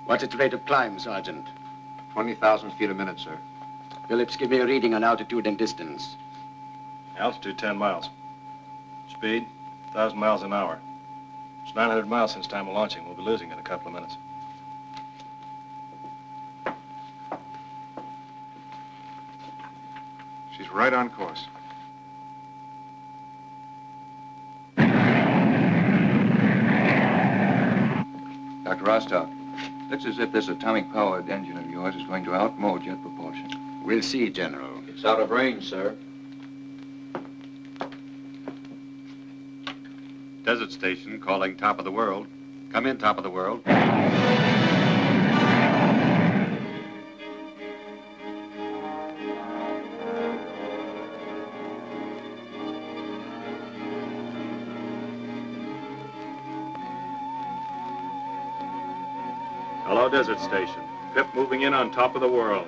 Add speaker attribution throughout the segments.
Speaker 1: What's its rate of climb, Sergeant?
Speaker 2: 20,000 feet a minute, sir.
Speaker 1: Phillips, give me a reading on altitude and distance.
Speaker 3: Altitude, 10 miles. Speed, 1,000 miles an hour. It's 900 miles since time of launching. We'll be losing in a couple of minutes.
Speaker 2: She's right on course.
Speaker 4: Dr. Rostock, looks as if this atomic-powered engine of yours is going to outmode jet propulsion.
Speaker 1: We'll see, General.
Speaker 4: It's out of range, sir.
Speaker 5: Desert station calling top of the world. Come in, top of the world.
Speaker 3: Hello, Desert Station. Pip moving in on top of the world.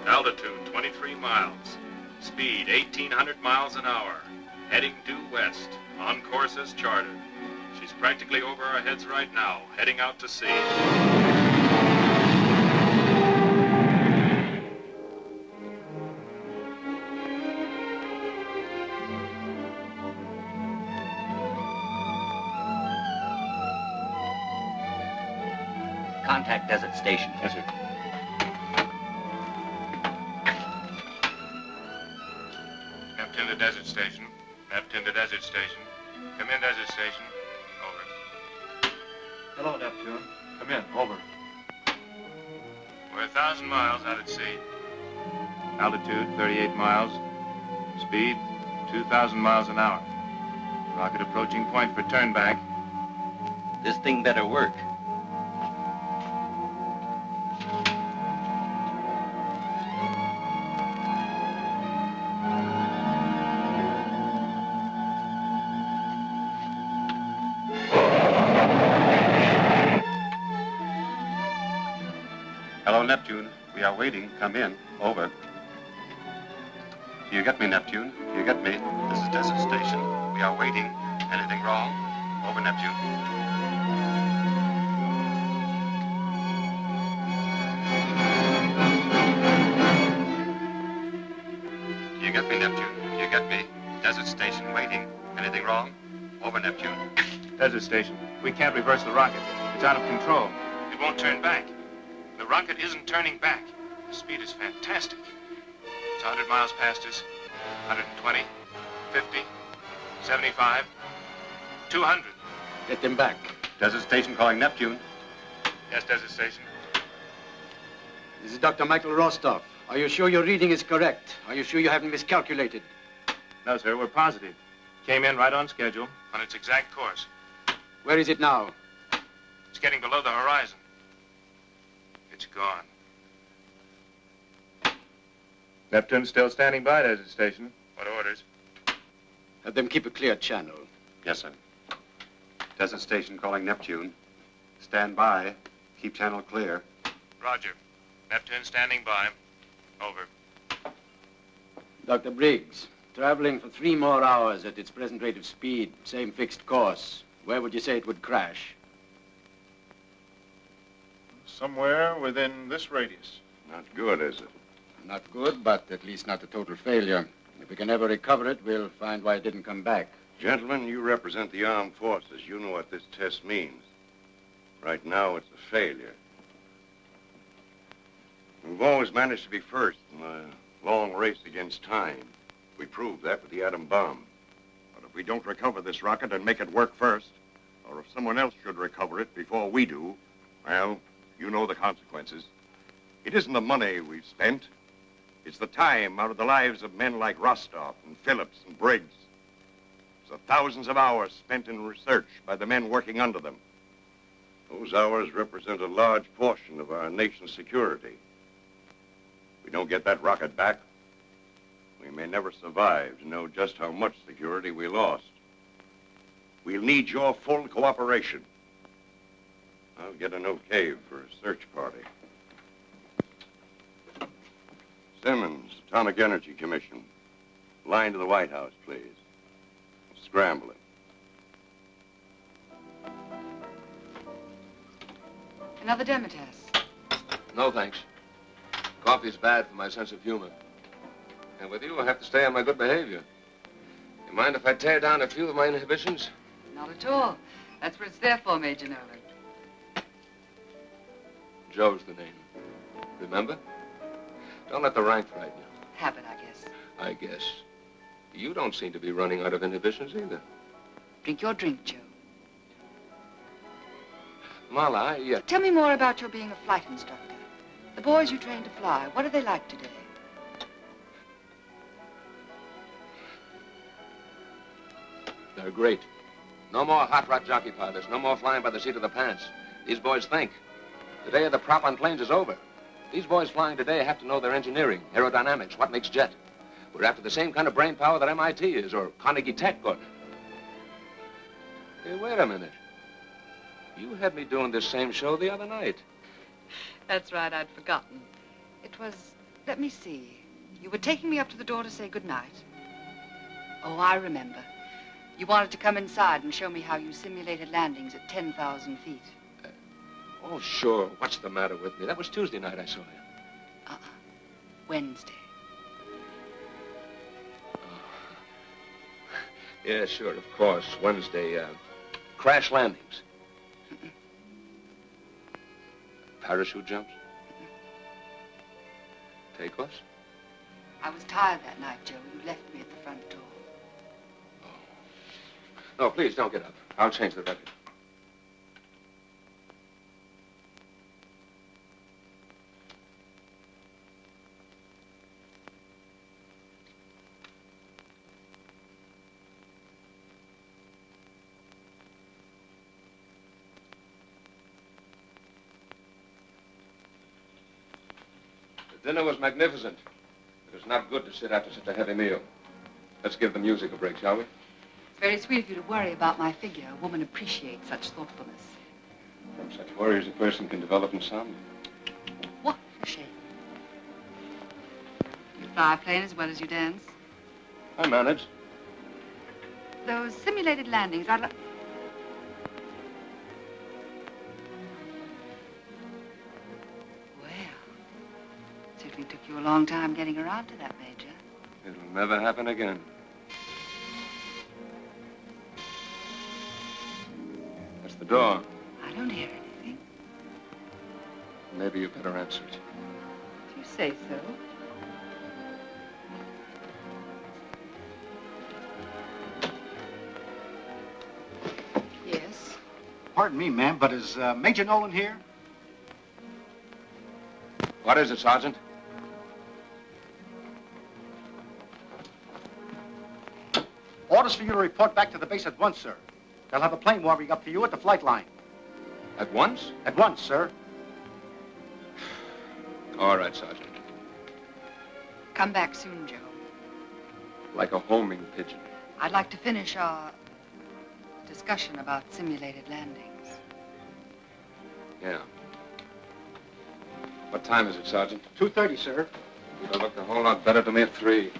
Speaker 3: Altitude, 23 miles. Speed, 1,800 miles an hour. Heading due west. On course as chartered. She's practically over our heads right now, heading out to sea.
Speaker 6: Contact Desert Station.
Speaker 3: Yes, sir.
Speaker 7: Neptune to Desert Station. Neptune to Desert Station. Come in, Desert Station. Over.
Speaker 2: Hello, Neptune. Come in. Over.
Speaker 7: We're 1,000 miles out at sea.
Speaker 2: Altitude, 38 miles. Speed, 2,000 miles an hour. Rocket approaching point for turnback.
Speaker 6: This thing better work.
Speaker 5: Hello, Neptune. We are waiting. Come in. Over. Do you get me, Neptune? Do you get me? This is Desert Station. We are waiting. Anything wrong? Over, Neptune. Do you get me, Neptune? Do you get me? Desert Station, waiting. Anything wrong? Over, Neptune.
Speaker 2: Desert Station. We can't reverse the rocket. It's out of control.
Speaker 7: It won't turn back. The rocket isn't turning back. The speed is fantastic. It's 100 miles past us. 120, 50, 75, 200.
Speaker 1: Get them back.
Speaker 5: Desert Station calling Neptune.
Speaker 7: Yes, Desert Station.
Speaker 1: This is Dr. Michael Rostov. Are you sure your reading is correct? Are you sure you haven't miscalculated?
Speaker 2: No, sir. We're positive. Came in right on schedule.
Speaker 7: On its exact course.
Speaker 1: Where is it now?
Speaker 7: It's getting below the horizon. It's gone.
Speaker 2: Neptune still standing by, Desert Station.
Speaker 7: What orders?
Speaker 1: Have them keep a clear channel.
Speaker 5: Yes, sir. Desert Station calling Neptune. Stand by. Keep channel clear.
Speaker 7: Roger. Neptune standing by. Over.
Speaker 1: Dr. Briggs, traveling for 3 more hours at its present rate of speed, same fixed course, where would you say it would crash?
Speaker 8: Somewhere within this radius.
Speaker 5: Not good, is it?
Speaker 1: Not good, but at least not a total failure. If we can ever recover it, we'll find why it didn't come back.
Speaker 9: Gentlemen, you represent the armed forces. You know what this test means. Right now, it's a failure. We've always managed to be first in a long race against time. We proved that with the atom bomb.
Speaker 8: But if we don't recover this rocket and make it work first, or if someone else should recover it before we do, well, you know the consequences. It isn't the money we've spent. It's the time out of the lives of men like Rostov and Phillips and Briggs. It's the thousands of hours spent in research by the men working under them.
Speaker 9: Those hours represent a large portion of our nation's security. If we don't get that rocket back, we may never survive to know just how much security we lost. We'll need your full cooperation. I'll get an okay for a search party. Simmons, Atomic Energy Commission. Line to the White House, please. Scramble it.
Speaker 10: Another demo test.
Speaker 4: No, thanks. Coffee's bad for my sense of humor. And with you, I have to stay on my good behavior. You mind if I tear down a few of my inhibitions?
Speaker 10: Not at all. That's what it's there for, Major Nolan.
Speaker 4: Joe's the name. Remember? Don't let the rank frighten you.
Speaker 10: Habit, I guess.
Speaker 4: I guess. You don't seem to be running out of inhibitions either.
Speaker 10: Drink your drink, Joe.
Speaker 4: Marla,
Speaker 10: Tell me more about your being a flight instructor. The boys you trained to fly, what are they like today?
Speaker 4: They're great. No more hot rod jockey pilots. No more flying by the seat of the pants. These boys think. The day of the prop on planes is over. These boys flying today have to know their engineering, aerodynamics, what makes jet. We're after the same kind of brain power that MIT is, or Carnegie Tech, or... Hey, wait a minute. You had me doing this same show the other night.
Speaker 10: That's right, I'd forgotten. It was, let me see. You were taking me up to the door to say goodnight. Oh, I remember. You wanted to come inside and show me how you simulated landings at 10,000 feet.
Speaker 4: Oh, sure. What's the matter with me? That was Tuesday night I saw you.
Speaker 10: Wednesday.
Speaker 4: Yeah, sure, of course. Wednesday, crash landings. Parachute jumps? Takeoffs?
Speaker 10: I was tired that night, Joe. You left me at the front door.
Speaker 4: No, please, don't get up. I'll change the record. The dinner was magnificent. It was not good to sit after such a heavy meal. Let's give the music a break, shall we?
Speaker 10: It's very sweet of you to worry about my figure. A woman appreciates such thoughtfulness.
Speaker 4: From such worries, a person can develop insomnia.
Speaker 10: What a shame. You fly a plane as well as you dance?
Speaker 4: I manage.
Speaker 10: Those simulated landings, I'd like... Well, certainly took you a long time getting around to that, Major.
Speaker 4: It'll never happen again. That's the door.
Speaker 10: I don't hear anything.
Speaker 4: Maybe you better answer it.
Speaker 10: If you say so. Yes.
Speaker 11: Pardon me, ma'am, but is Major Nolan here?
Speaker 4: What is it, Sergeant?
Speaker 11: Orders for you to report back to the base at once, sir. They'll have a plane warming up for you at the flight line.
Speaker 4: At once?
Speaker 11: At once, sir.
Speaker 4: All right, Sergeant.
Speaker 10: Come back soon, Joe.
Speaker 4: Like a homing pigeon.
Speaker 10: I'd like to finish our discussion about simulated landings.
Speaker 4: Yeah. What time is it, Sergeant?
Speaker 11: 2:30, sir.
Speaker 4: It'll look a whole lot better to me at 3.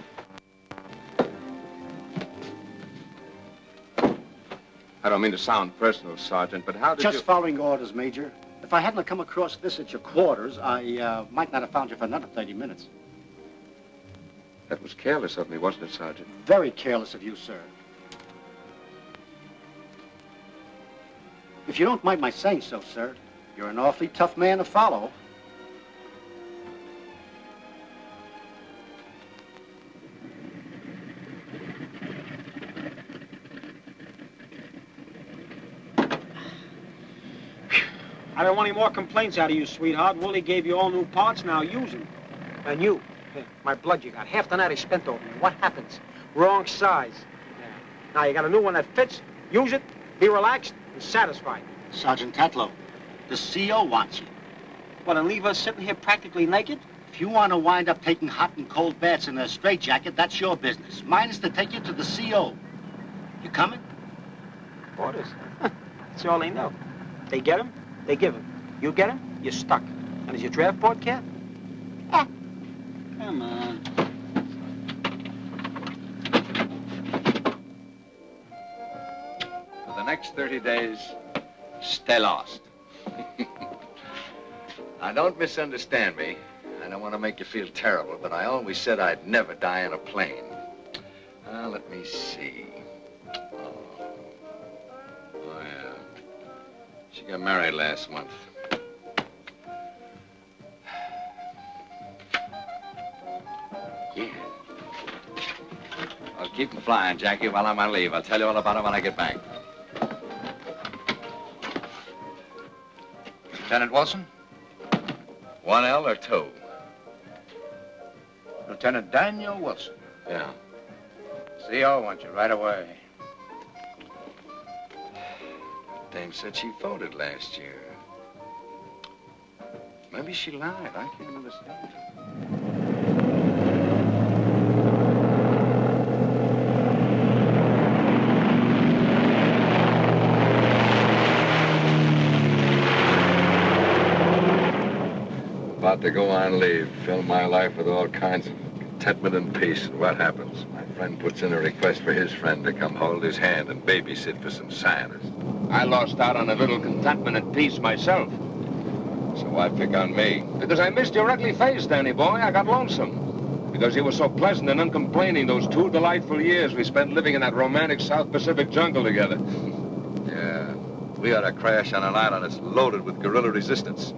Speaker 4: I don't mean to sound personal, Sergeant, but how did you...
Speaker 11: Just following orders, Major. If I hadn't come across this at your quarters, I might not have found you for another 30 minutes.
Speaker 4: That was careless of me, wasn't it, Sergeant?
Speaker 11: Very careless of you, sir. If you don't mind my saying so, sir, you're an awfully tough man to follow.
Speaker 12: I don't want any more complaints out of you, sweetheart. Willie gave you all new parts, now use them. And you, my blood you got. Half the night I spent over you. What happens? Wrong size. Yeah. Now you got a new one that fits. Use it, be relaxed, and satisfied.
Speaker 11: Sergeant Tatlow, the CO wants you.
Speaker 12: What, and leave us sitting here practically naked?
Speaker 11: If you want to wind up taking hot and cold baths in a straitjacket, that's your business. Mine is to take you to the CO. You coming?
Speaker 12: Orders. That's all they know. They get them, they give them. You get them, you're stuck. And is your draft board, cat? Ah. Come on.
Speaker 4: For the next 30 days, stay lost. Now, don't misunderstand me. I don't want to make you feel terrible, but I always said I'd never die in a plane. Let me see. Oh, yeah. She got married last month. Yeah. I'll keep them flying, Jackie, while I'm on leave. I'll tell you all about it when I get back.
Speaker 7: Lieutenant Wilson?
Speaker 4: 1L or 2?
Speaker 7: Lieutenant Daniel Wilson.
Speaker 4: Yeah.
Speaker 7: CO wants you right away.
Speaker 4: Dame said she voted last year. Maybe she lied. I can't understand. About to go on leave, fill my life with all kinds of contentment and peace. And what happens? My friend puts in a request for his friend to come hold his hand and babysit for some scientists. I lost out on a little contentment and peace myself. So why pick on me? Because I missed your ugly face, Danny boy. I got lonesome. Because you were so pleasant and uncomplaining those 2 delightful years we spent living in that romantic South Pacific jungle together. Yeah, we ought to crash on an island that's loaded with guerrilla resistance.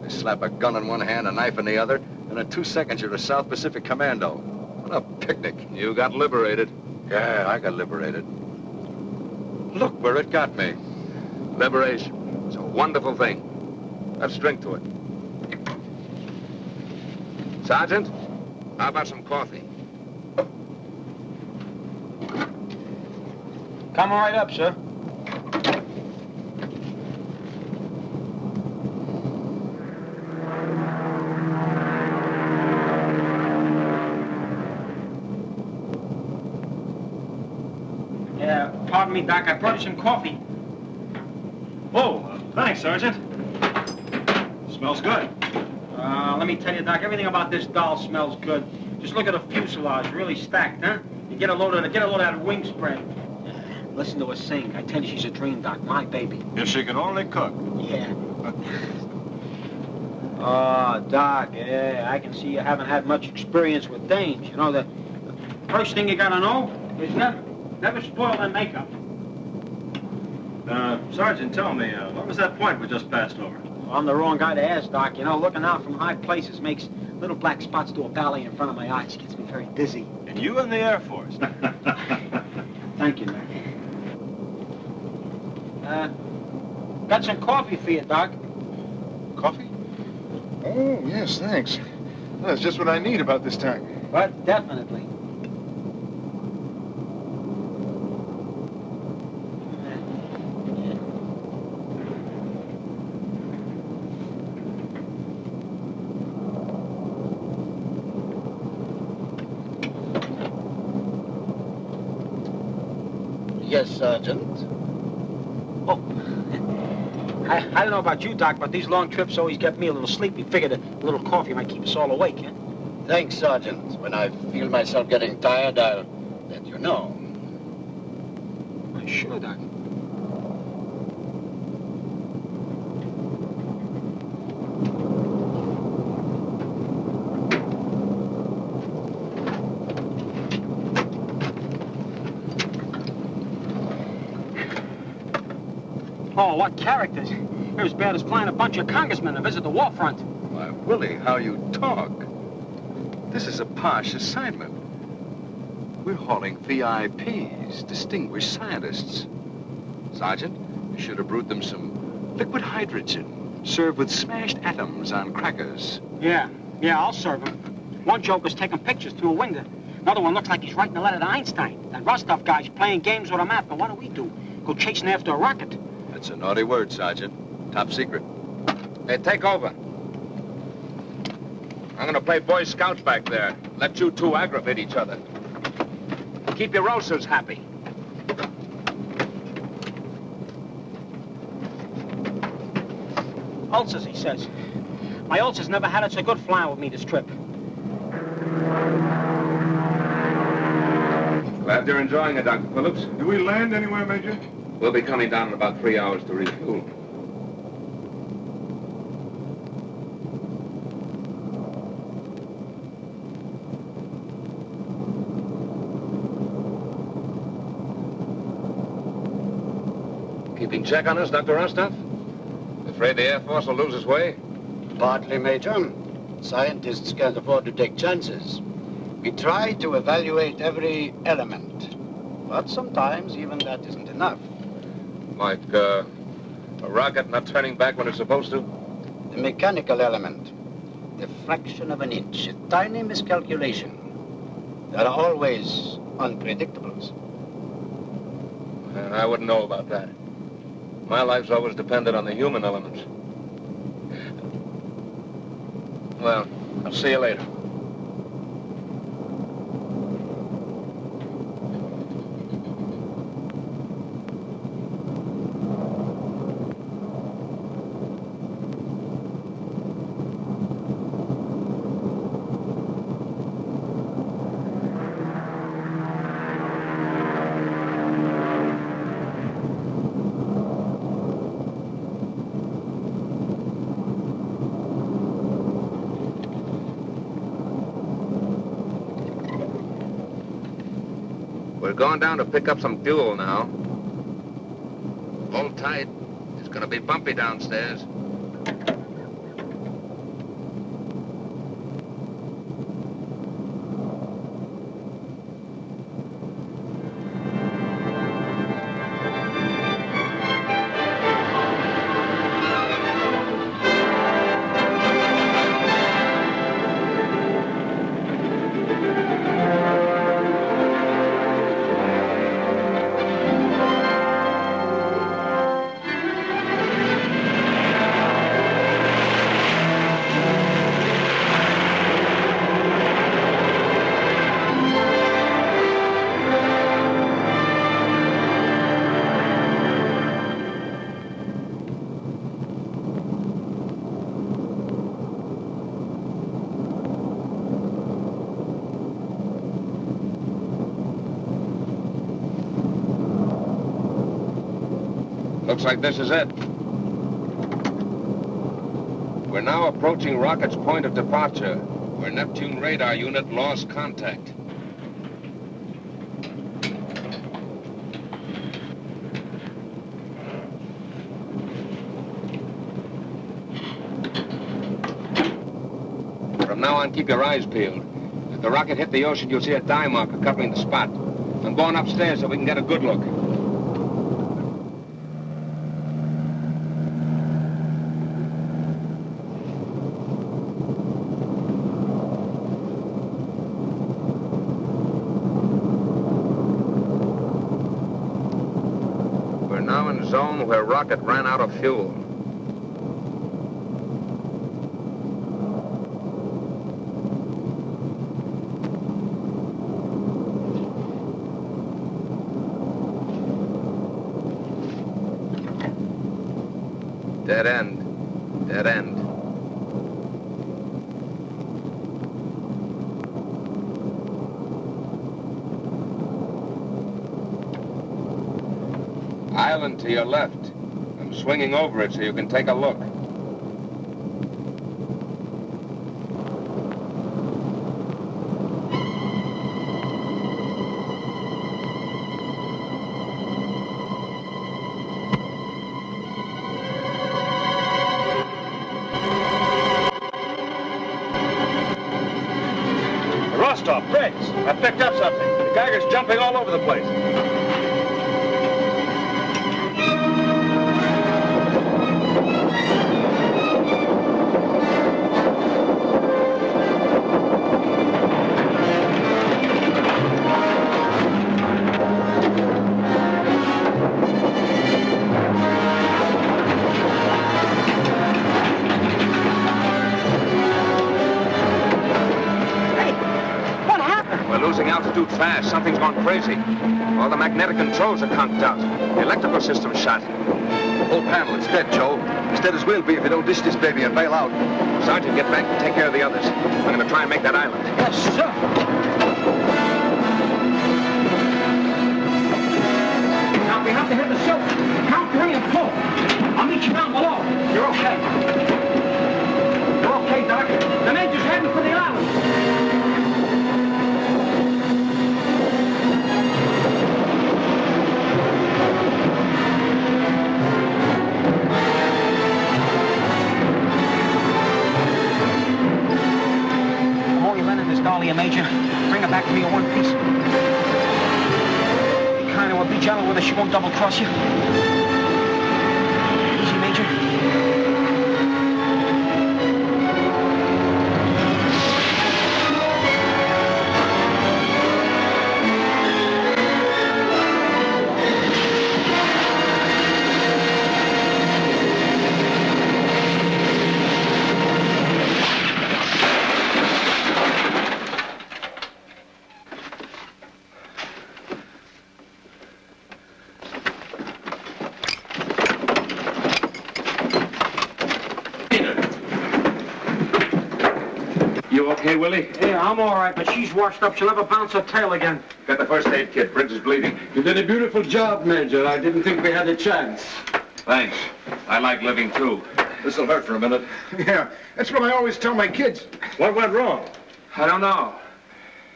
Speaker 4: They slap a gun in one hand, a knife in the other, and in 2 seconds you're a South Pacific commando. What a picnic. You got liberated. Yeah, I got liberated. Look where it got me. Liberation. It's a wonderful thing. Let's drink to it. Sergeant, how about some coffee?
Speaker 12: Come right up, sir. Pardon me, Doc. I brought you some coffee.
Speaker 3: Oh, thanks, Sergeant. Smells good.
Speaker 12: Let me tell you, Doc, everything about this doll smells good. Just look at the fuselage, really stacked, huh? You get a load of that wing spread. Listen to her sing. I tell you, she's a dream, Doc. My baby.
Speaker 3: If she could only cook.
Speaker 12: Yeah. Oh, Doc, yeah, I can see you haven't had much experience with dames. You know, the first thing you gotta know is never spoil their makeup.
Speaker 3: Sergeant, tell me, what was that point we just passed over?
Speaker 12: Well, I'm the wrong guy to ask, Doc. You know, looking out from high places makes little black spots do a ballet in front of my eyes. It gets me very dizzy.
Speaker 3: And you in the Air Force.
Speaker 12: Thank you, man. Got some coffee for you, Doc.
Speaker 13: Coffee? Oh, yes, thanks. That's just what I need about this time.
Speaker 12: But definitely.
Speaker 11: Yes, Sergeant.
Speaker 12: Oh, I don't know about you, Doc, but these long trips always get me a little sleepy. Figured a little coffee might keep us all awake, huh?
Speaker 11: Thanks, Sergeant. When I feel myself getting tired, I'll let you know.
Speaker 12: Sure, Doc. Oh, what characters. They're as bad as flying a bunch of congressmen to visit the war front.
Speaker 4: Why, Willie, how you talk. This is a posh assignment. We're hauling VIPs, distinguished scientists. Sergeant, you should have brewed them some liquid hydrogen, served with smashed atoms on crackers.
Speaker 12: Yeah, I'll serve them. One joker's taking pictures through a window. Another one looks like he's writing a letter to Einstein. That Rostov guy's playing games with a map. But what do? Go chasing after a rocket.
Speaker 4: That's a naughty word, Sergeant. Top secret. Hey, take over. I'm gonna play Boy Scouts back there. Let you two aggravate each other. Keep your ulcers happy.
Speaker 12: Ulcers, he says. My ulcers never had it so good flying with me this trip.
Speaker 4: Glad you're enjoying it, Dr. Phillips.
Speaker 13: Do we land anywhere, Major?
Speaker 4: We'll be coming down in about 3 hours to refuel. Keeping check on us, Dr. Rostov? Afraid the Air Force will lose its way?
Speaker 11: Partly, Major. Scientists can't afford to take chances. We try to evaluate every element. But sometimes even that isn't enough.
Speaker 4: Like, a rocket not turning back when it's supposed to?
Speaker 11: The mechanical element. The fraction of an inch. A tiny miscalculation. There are always unpredictables.
Speaker 4: I wouldn't know about that. My life's always depended on the human elements. Well, I'll see you later. We're going down to pick up some fuel now. Hold tight. It's gonna be bumpy downstairs. Looks like this is it. We're now approaching rocket's point of departure, where Neptune radar unit lost contact. From now on, keep your eyes peeled. If the rocket hit the ocean, you'll see a dye marker covering the spot. I'm going upstairs so we can get a good look. Zone where rocket ran out of fuel. Dead end. Dead end. Island to your left. I'm swinging over it so you can take a look.
Speaker 8: Rostov, Briggs, I picked up something. The Geiger's jumping all over the place.
Speaker 4: Altitude fast. Something's gone crazy. All the magnetic controls are conked out. The electrical system's shot.
Speaker 14: The whole panel is dead, Joe. As dead as we'll be if we don't dish this baby and bail out.
Speaker 4: Sergeant, get back and take care of the others. We're going to try and make that island.
Speaker 12: Yes, sir. Now, we have to hit the silver. Count 3 and pull. I'll meet you down below. You're okay. You're okay, Doc. The Major's heading for the island. Be kind of be gentle with her. She won't double-cross you. Easy, Major.
Speaker 4: You okay, Willie?
Speaker 12: Yeah, I'm all right, but she's washed up. She'll never bounce her tail again.
Speaker 4: Got the first aid kit. Briggs is bleeding.
Speaker 15: You did a beautiful job, Major. I didn't think we had a chance.
Speaker 4: Thanks. I like living, too.
Speaker 14: This'll hurt for a minute.
Speaker 13: Yeah, that's what I always tell my kids.
Speaker 3: What went wrong?
Speaker 4: I don't know.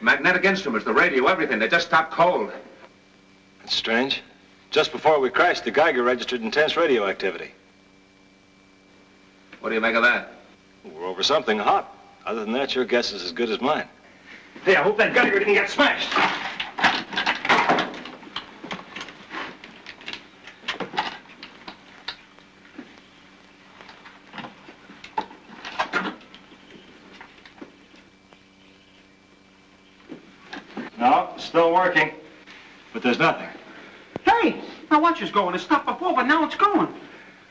Speaker 4: Magnetic instruments, the radio, everything. They just stopped cold.
Speaker 3: That's strange. Just before we crashed, the Geiger registered intense radio activity.
Speaker 4: What do you make of that?
Speaker 3: We're over something hot. Other than that, your guess is as good as mine.
Speaker 12: Hey, I hope that Geiger didn't get smashed.
Speaker 3: No, still working. But there's nothing.
Speaker 12: Hey, my watch is going. It stopped before, but now it's going.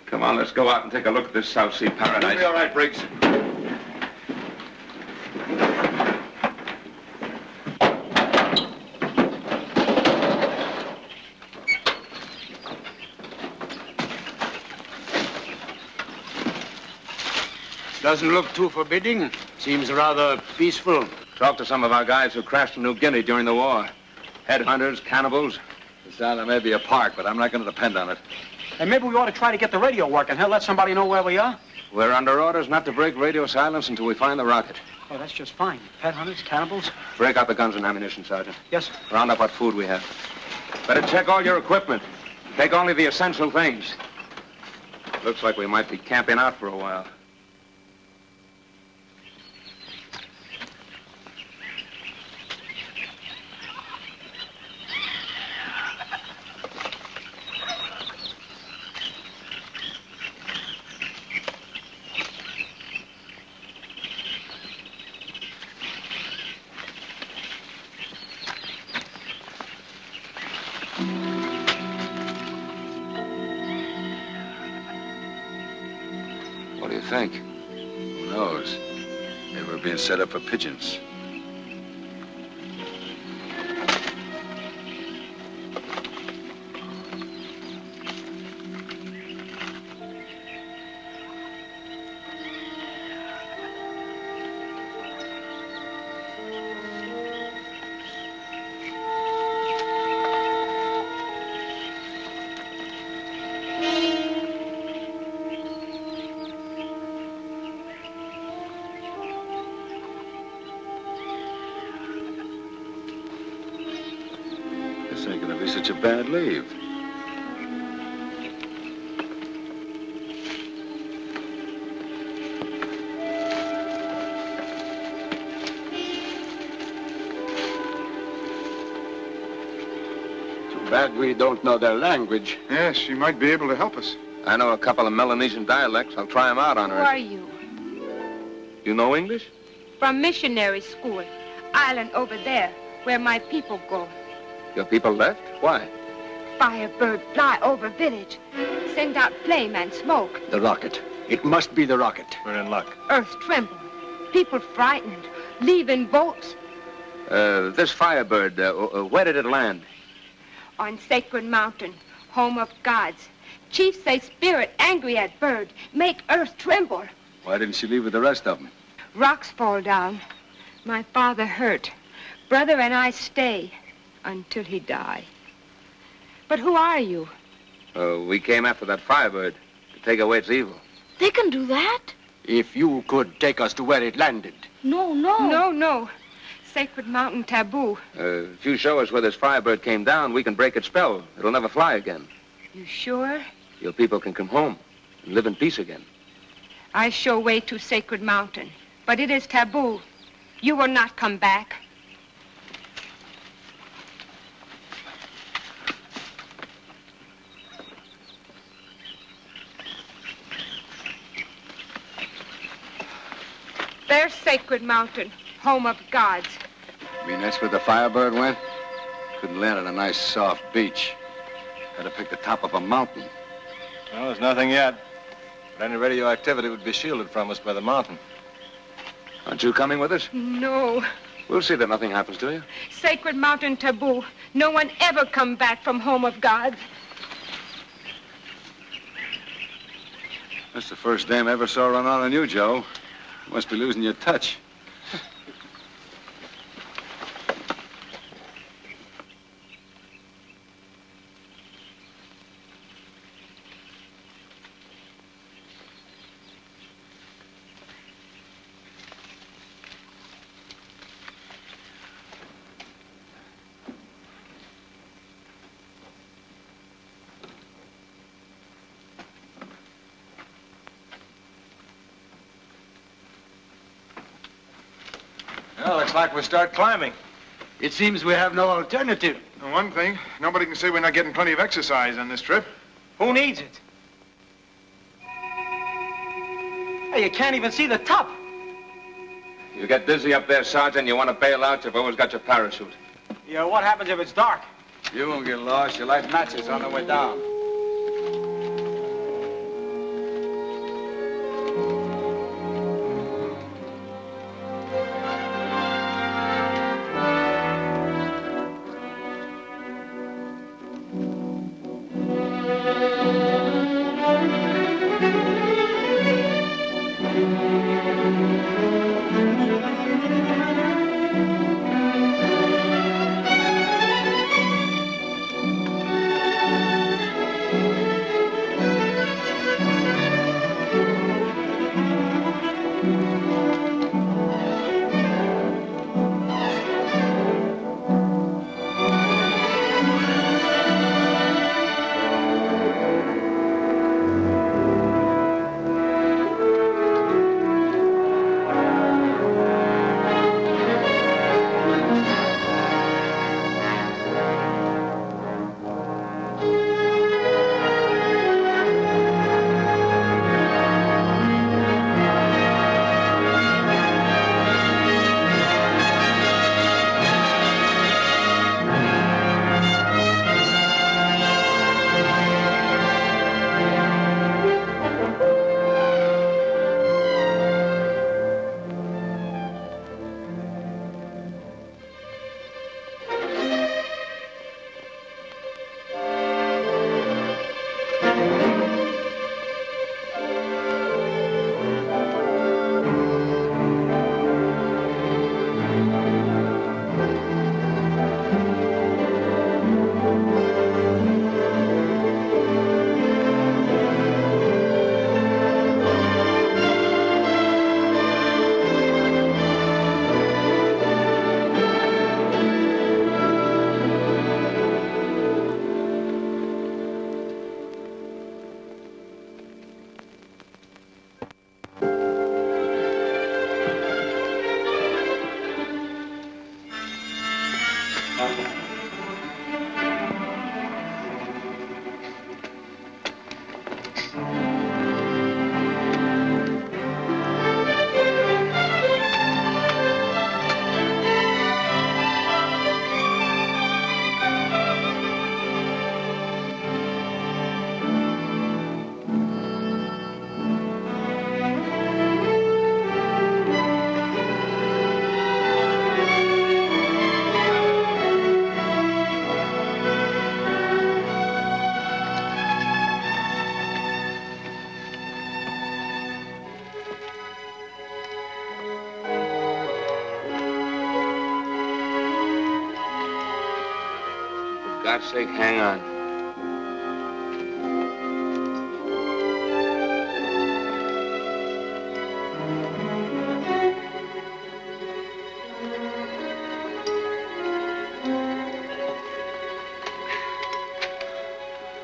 Speaker 4: Come on, let's go out and take a look at this South Sea paradise.
Speaker 14: You'll be all right, Briggs.
Speaker 1: Doesn't look too forbidding. Seems rather peaceful.
Speaker 4: Talk to some of our guys who crashed in New Guinea during the war. Headhunters, cannibals.
Speaker 14: This island may be a park, but I'm not going to depend on it.
Speaker 12: And maybe we ought to try to get the radio working. Hell, let somebody know where we are.
Speaker 4: We're under orders not to break radio silence until we find the rocket.
Speaker 12: Oh, that's just fine. Pet hunters, cannibals.
Speaker 4: Break out the guns and ammunition, Sergeant.
Speaker 12: Yes, sir.
Speaker 4: Round up what food we have. Better check all your equipment. Take only the essential things. Looks like we might be camping out for a while.
Speaker 14: What do you think? Who knows? Maybe we're being set up for pigeons. This ain't gonna be such a bad leave.
Speaker 15: Too bad we don't know their language.
Speaker 13: Yes, she might be able to help us.
Speaker 4: I know a couple of Melanesian dialects. I'll try them out on
Speaker 16: Who
Speaker 4: her.
Speaker 16: are you?
Speaker 4: You know English?
Speaker 16: From missionary school. Island over there, where my people go.
Speaker 4: Your people left? Why?
Speaker 16: Firebird fly over village. Send out flame and smoke.
Speaker 15: The rocket. It must be the rocket.
Speaker 3: We're in luck.
Speaker 16: Earth tremble. People frightened. Leaving boats.
Speaker 4: This Firebird, where did it land?
Speaker 16: On sacred mountain, home of gods. Chiefs say spirit angry at bird. Make earth tremble.
Speaker 14: Why didn't she leave with the rest of them?
Speaker 16: Rocks fall down. My father hurt. Brother and I stay until he die. But who are you?
Speaker 4: We came after that Firebird to take away its evil.
Speaker 17: They can do that?
Speaker 15: If you could take us to where it landed.
Speaker 17: No, no.
Speaker 16: No. Sacred mountain taboo.
Speaker 4: If you show us where this Firebird came down, we can break its spell. It'll never fly again.
Speaker 16: You sure?
Speaker 4: Your people can come home and live in peace again.
Speaker 16: I show way to sacred mountain, but it is taboo. You will not come back. There's Sacred Mountain, home of gods.
Speaker 14: You mean that's where the Firebird went? Couldn't land on a nice, soft beach. Had to pick the top of a mountain.
Speaker 2: Well, there's nothing yet. But any radioactivity would be shielded from us by the mountain.
Speaker 4: Aren't you coming with us?
Speaker 16: No.
Speaker 4: We'll see that nothing happens to you.
Speaker 16: Sacred Mountain taboo. No one ever come back from home of gods.
Speaker 14: That's the first dame I ever saw run out on you, Joe. You must be losing your touch.
Speaker 2: Well, looks like we start climbing.
Speaker 11: It seems we have no alternative.
Speaker 13: And one thing, nobody can say we're not getting plenty of exercise on this trip.
Speaker 12: Who needs it? Hey, you can't even see the top.
Speaker 4: You get dizzy up there, Sergeant, you want to bail out, you've always got your parachute.
Speaker 12: Yeah, what happens if it's dark?
Speaker 14: You won't get lost. You light matches on the way down.
Speaker 4: For God's sake, hang on.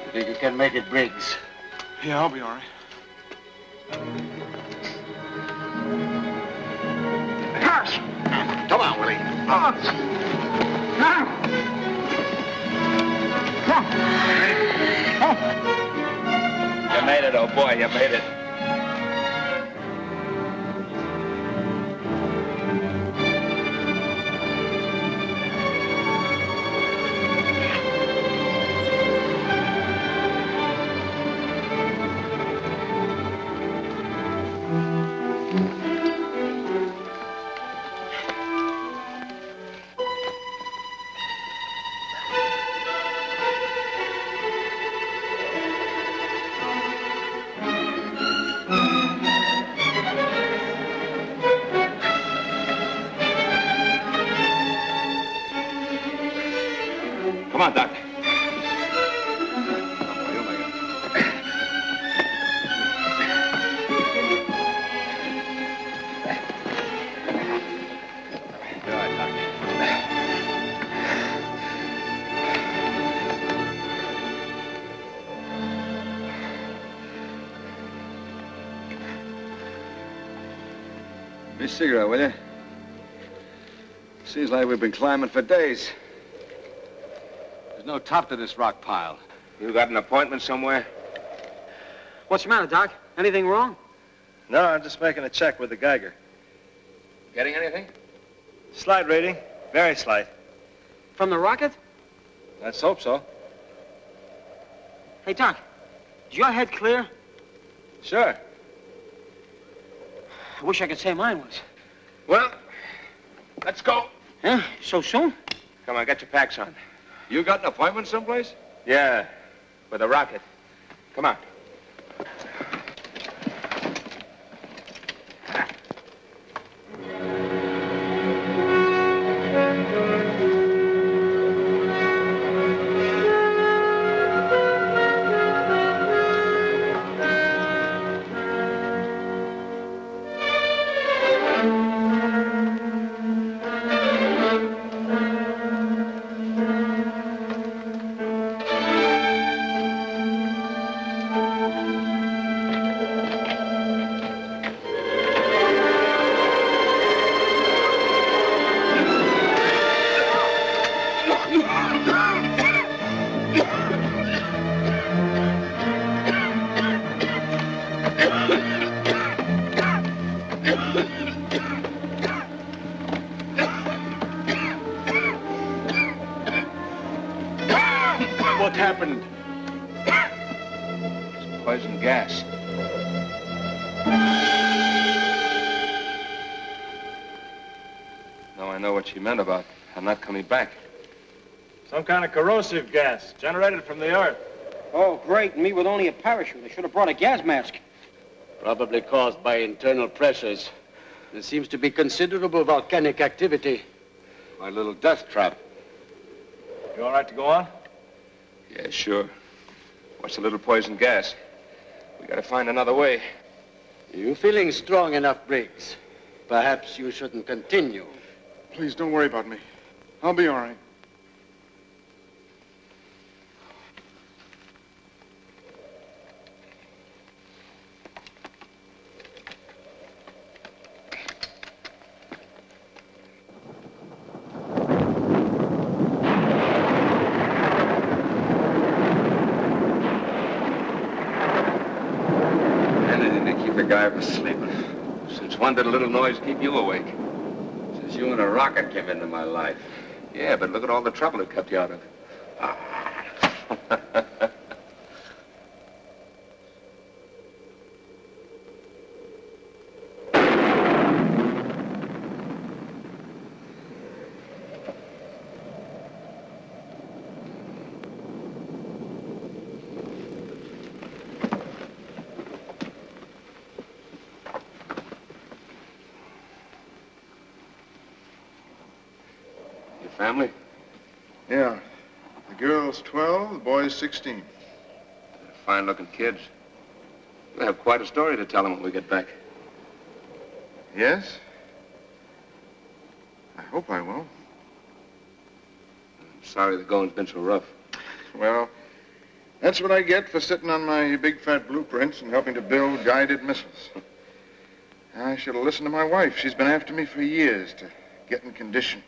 Speaker 11: You think you can make it, Briggs?
Speaker 13: Yeah, I'll be all right.
Speaker 11: Come on, Willie.
Speaker 4: You made it, oh boy, you made it. Come on, Doc.
Speaker 14: Me cigarette, will you? Seems like we've been climbing for days.
Speaker 4: There's no top to this rock pile. You got an appointment somewhere?
Speaker 12: What's the matter, Doc? Anything wrong?
Speaker 18: No, I'm just making a check with the Geiger.
Speaker 4: Getting anything?
Speaker 18: Slight reading. Very slight.
Speaker 12: From the rocket?
Speaker 18: Let's hope so.
Speaker 12: Hey, Doc, is your head clear?
Speaker 18: Sure.
Speaker 12: I wish I could say mine was.
Speaker 4: Well, let's go.
Speaker 12: Huh? So soon?
Speaker 4: Come on, get your packs on.
Speaker 14: You got an appointment someplace?
Speaker 4: Yeah, with a rocket. Come on.
Speaker 14: What happened?
Speaker 4: It's poison gas. Now I know what she meant about I'm not coming back.
Speaker 18: Some kind of corrosive gas generated from the earth.
Speaker 12: Oh, great. And me with only a parachute. I should have brought a gas mask.
Speaker 1: Probably caused by internal pressures. There seems to be considerable volcanic activity.
Speaker 4: My little death trap.
Speaker 18: You all right to go on?
Speaker 4: Yeah, sure. What's a little poison gas? We gotta find another way.
Speaker 1: You feeling strong enough, Briggs? Perhaps you shouldn't continue.
Speaker 13: Please don't worry about me. I'll be all right.
Speaker 4: Guy was sleeping. Since when did a little noise keep you awake?
Speaker 14: Since you and a rocket came into my life.
Speaker 4: Yeah, but look at all the trouble it kept you out of. Family?
Speaker 13: Yeah. The girl's 12, the boy's 16.
Speaker 4: Fine-looking kids. We'll have quite a story to tell them when we get back.
Speaker 13: Yes? I hope I will.
Speaker 4: I'm sorry the going's been so rough.
Speaker 13: Well, that's what I get for sitting on my big fat blueprints and helping to build guided missiles. I should have listened to my wife. She's been after me for years to get in condition.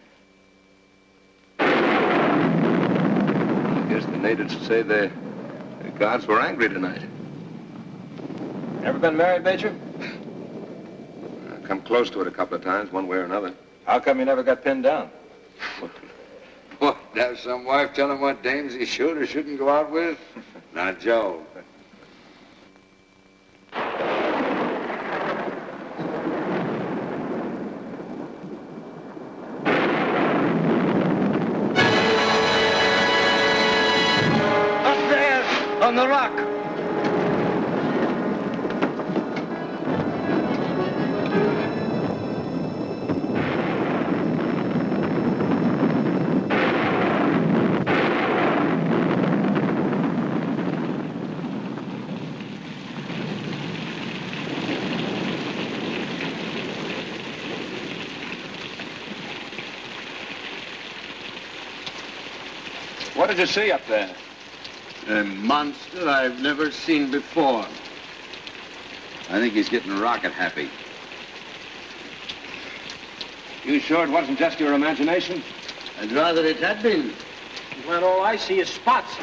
Speaker 4: I guess the natives say the gods were angry tonight.
Speaker 18: Ever been married, Major?
Speaker 4: I've come close to it a couple of times, one way or another.
Speaker 18: How come you never got pinned down?
Speaker 14: What, have some wife tell him what dames he should or shouldn't go out with? Not Joe.
Speaker 1: On the rock.
Speaker 14: What did you see up there?
Speaker 15: A monster I've never seen before.
Speaker 14: I think he's getting rocket happy.
Speaker 4: You sure it wasn't just your imagination?
Speaker 15: I'd rather it had been.
Speaker 12: When all I see is spots.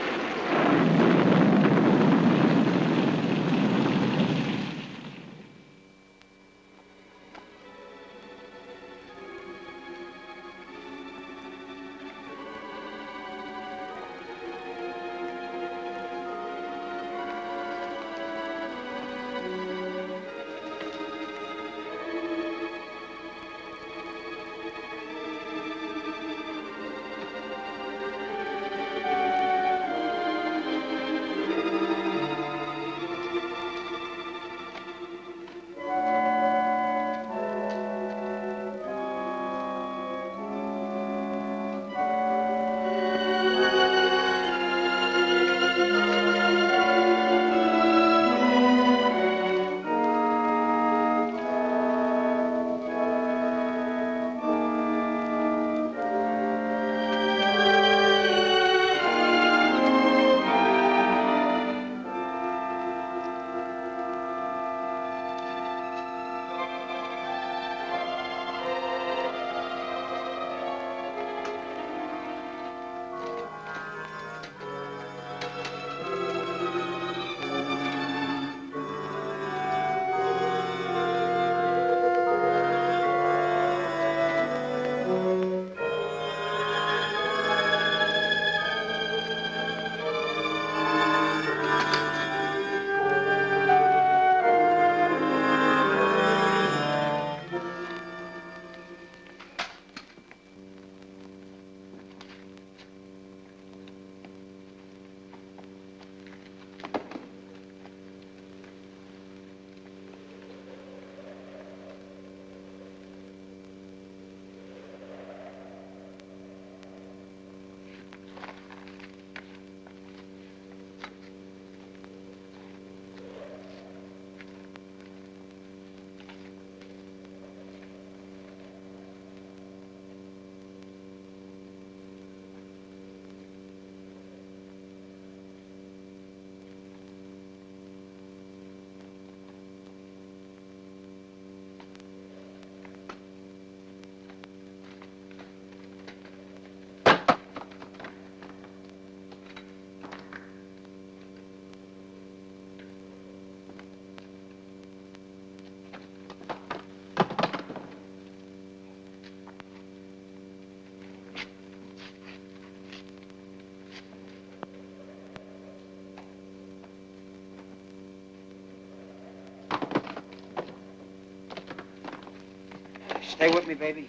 Speaker 12: Stay with me, baby.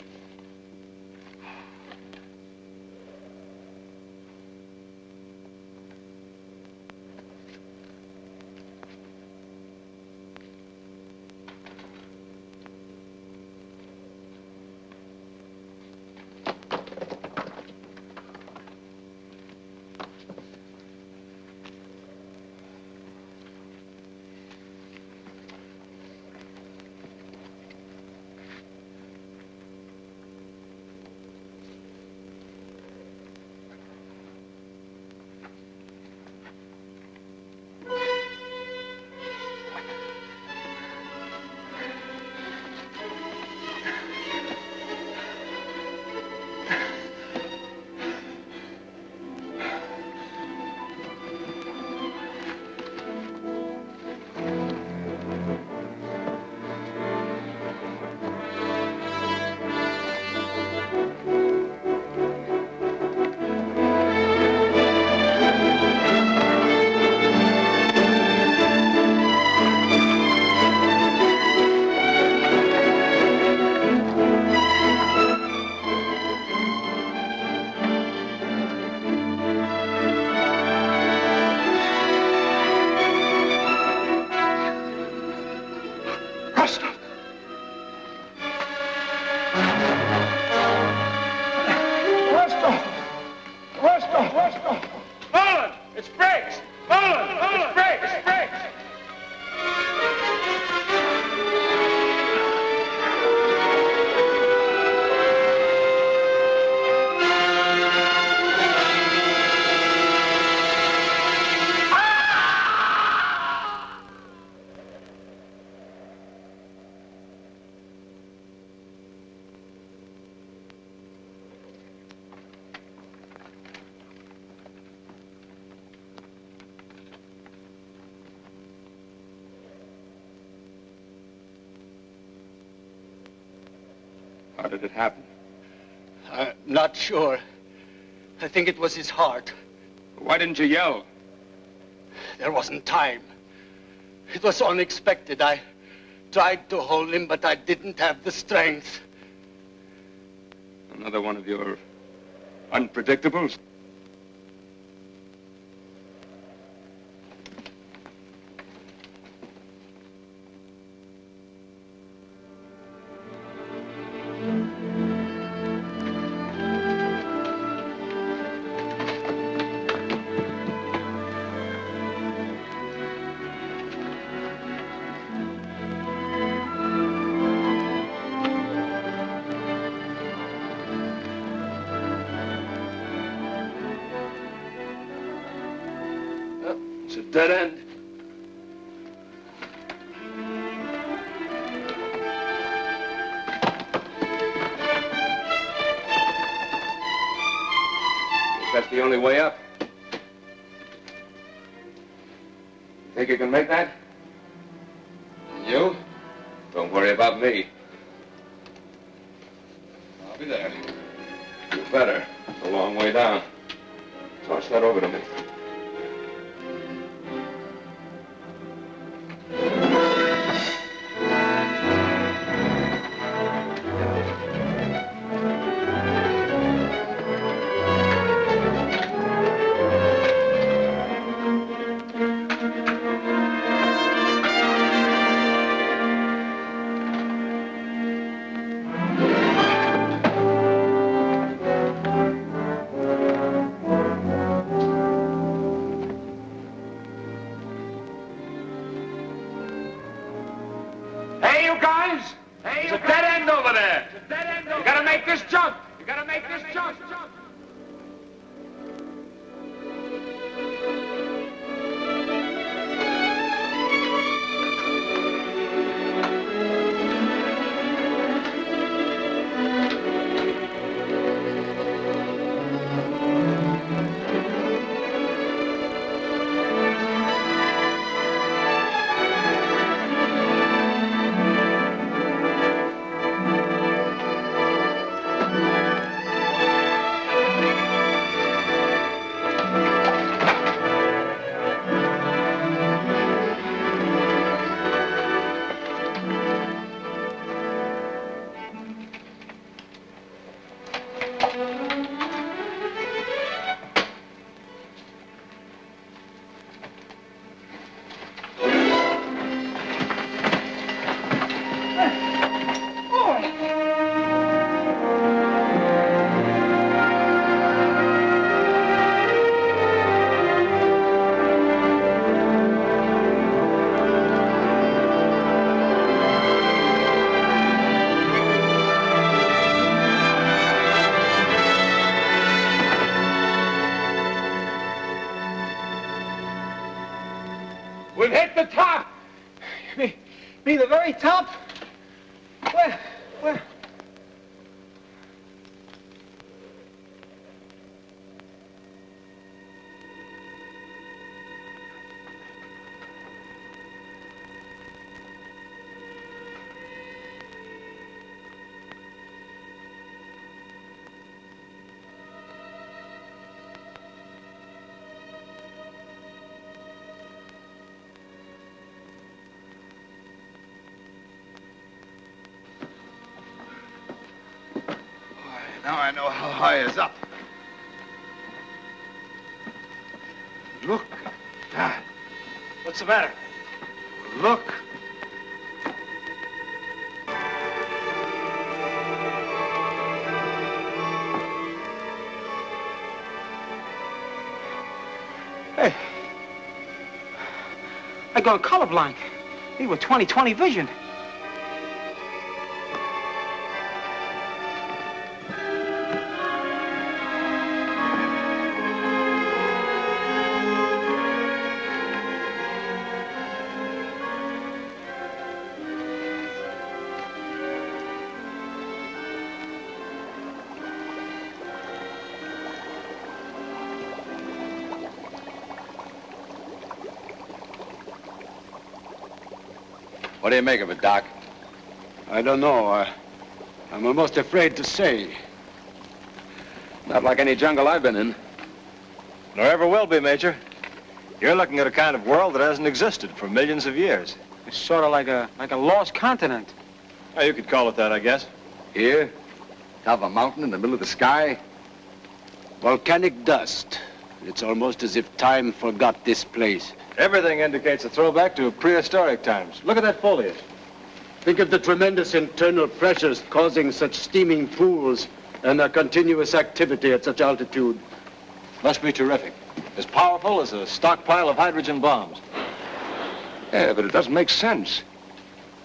Speaker 4: How did it happen?
Speaker 11: I'm not sure. I think it was his heart.
Speaker 4: Why didn't you yell?
Speaker 11: There wasn't time. It was unexpected. I tried to hold him, but I didn't have the strength.
Speaker 4: Another one of your unpredictables? It's a dead end. That's the only way up. You think you can make that? You? Don't worry about me. I'll be there. You better. It's a long way down. Toss that over to me.
Speaker 12: We've hit the top. Me, the very top? Where?
Speaker 14: Now I know how high is up. Look at that.
Speaker 12: What's the matter?
Speaker 14: Look.
Speaker 12: Hey. I gone colorblind. Me with 20/20 vision.
Speaker 14: What do you make of it, Doc?
Speaker 11: I don't know.
Speaker 14: I'm almost afraid to say.
Speaker 4: Not like any jungle I've been in.
Speaker 18: Nor ever will be, Major. You're looking at a kind of world that hasn't existed for millions of years.
Speaker 12: It's sort of like a lost continent.
Speaker 18: Oh, you could call it that, I guess.
Speaker 14: Here, top of a mountain in the middle of the sky. Volcanic dust. It's almost as if time forgot this place.
Speaker 18: Everything indicates a throwback to prehistoric times. Look at that foliage.
Speaker 14: Think of the tremendous internal pressures causing such steaming pools and their continuous activity at such altitude.
Speaker 18: Must be terrific. As powerful as a stockpile of hydrogen bombs.
Speaker 4: Yeah, but it doesn't make sense.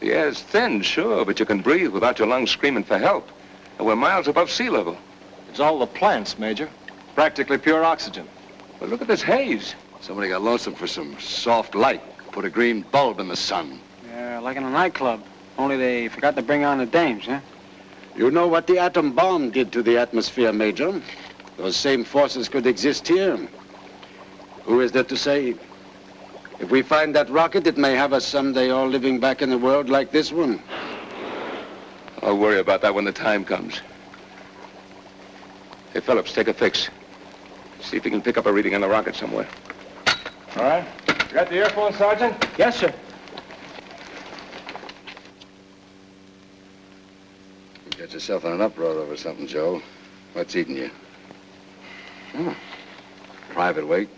Speaker 4: The air's thin, sure, but you can breathe without your lungs screaming for help. And we're miles above sea level.
Speaker 18: It's all the plants, Major. Practically pure oxygen.
Speaker 4: But look at this haze.
Speaker 14: Somebody got lonesome for some soft light. Put a green bulb in the sun.
Speaker 12: Yeah, like in a nightclub. Only they forgot to bring on the dames, huh?
Speaker 14: You know what the atom bomb did to the atmosphere, Major? Those same forces could exist here. Who is there to say? If we find that rocket, it may have us someday all living back in a world like this one.
Speaker 4: I'll worry about that when the time comes. Hey, Phillips, take a fix. See if you can pick up a reading on the rocket somewhere.
Speaker 18: All right. You got the earphone, Sergeant?
Speaker 12: Yes, sir.
Speaker 14: You got yourself in an uproar over something, Joe. What's eating you? Oh. Private weight.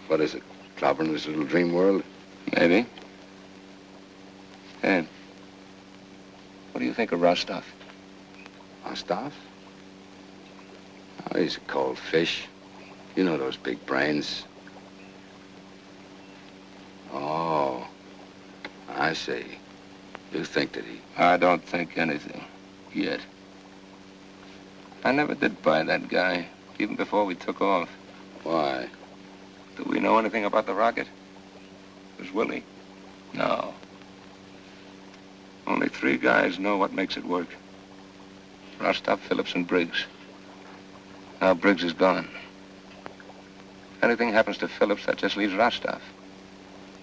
Speaker 14: What is it? Clobbering this little dream world?
Speaker 4: Maybe. And what do you think of Rostov?
Speaker 14: Rostov? Oh, he's a cold fish. You know those big brains. Oh, I see. You think that he...
Speaker 4: I don't think anything. Yet. I never did buy that guy, even before we took off.
Speaker 14: Why?
Speaker 4: Do we know anything about the rocket? Was Willie? No. Only 3 guys know what makes it work. Rostov, Phillips, and Briggs. Now Briggs is gone. If anything happens to Phillips, that just leaves Rostov.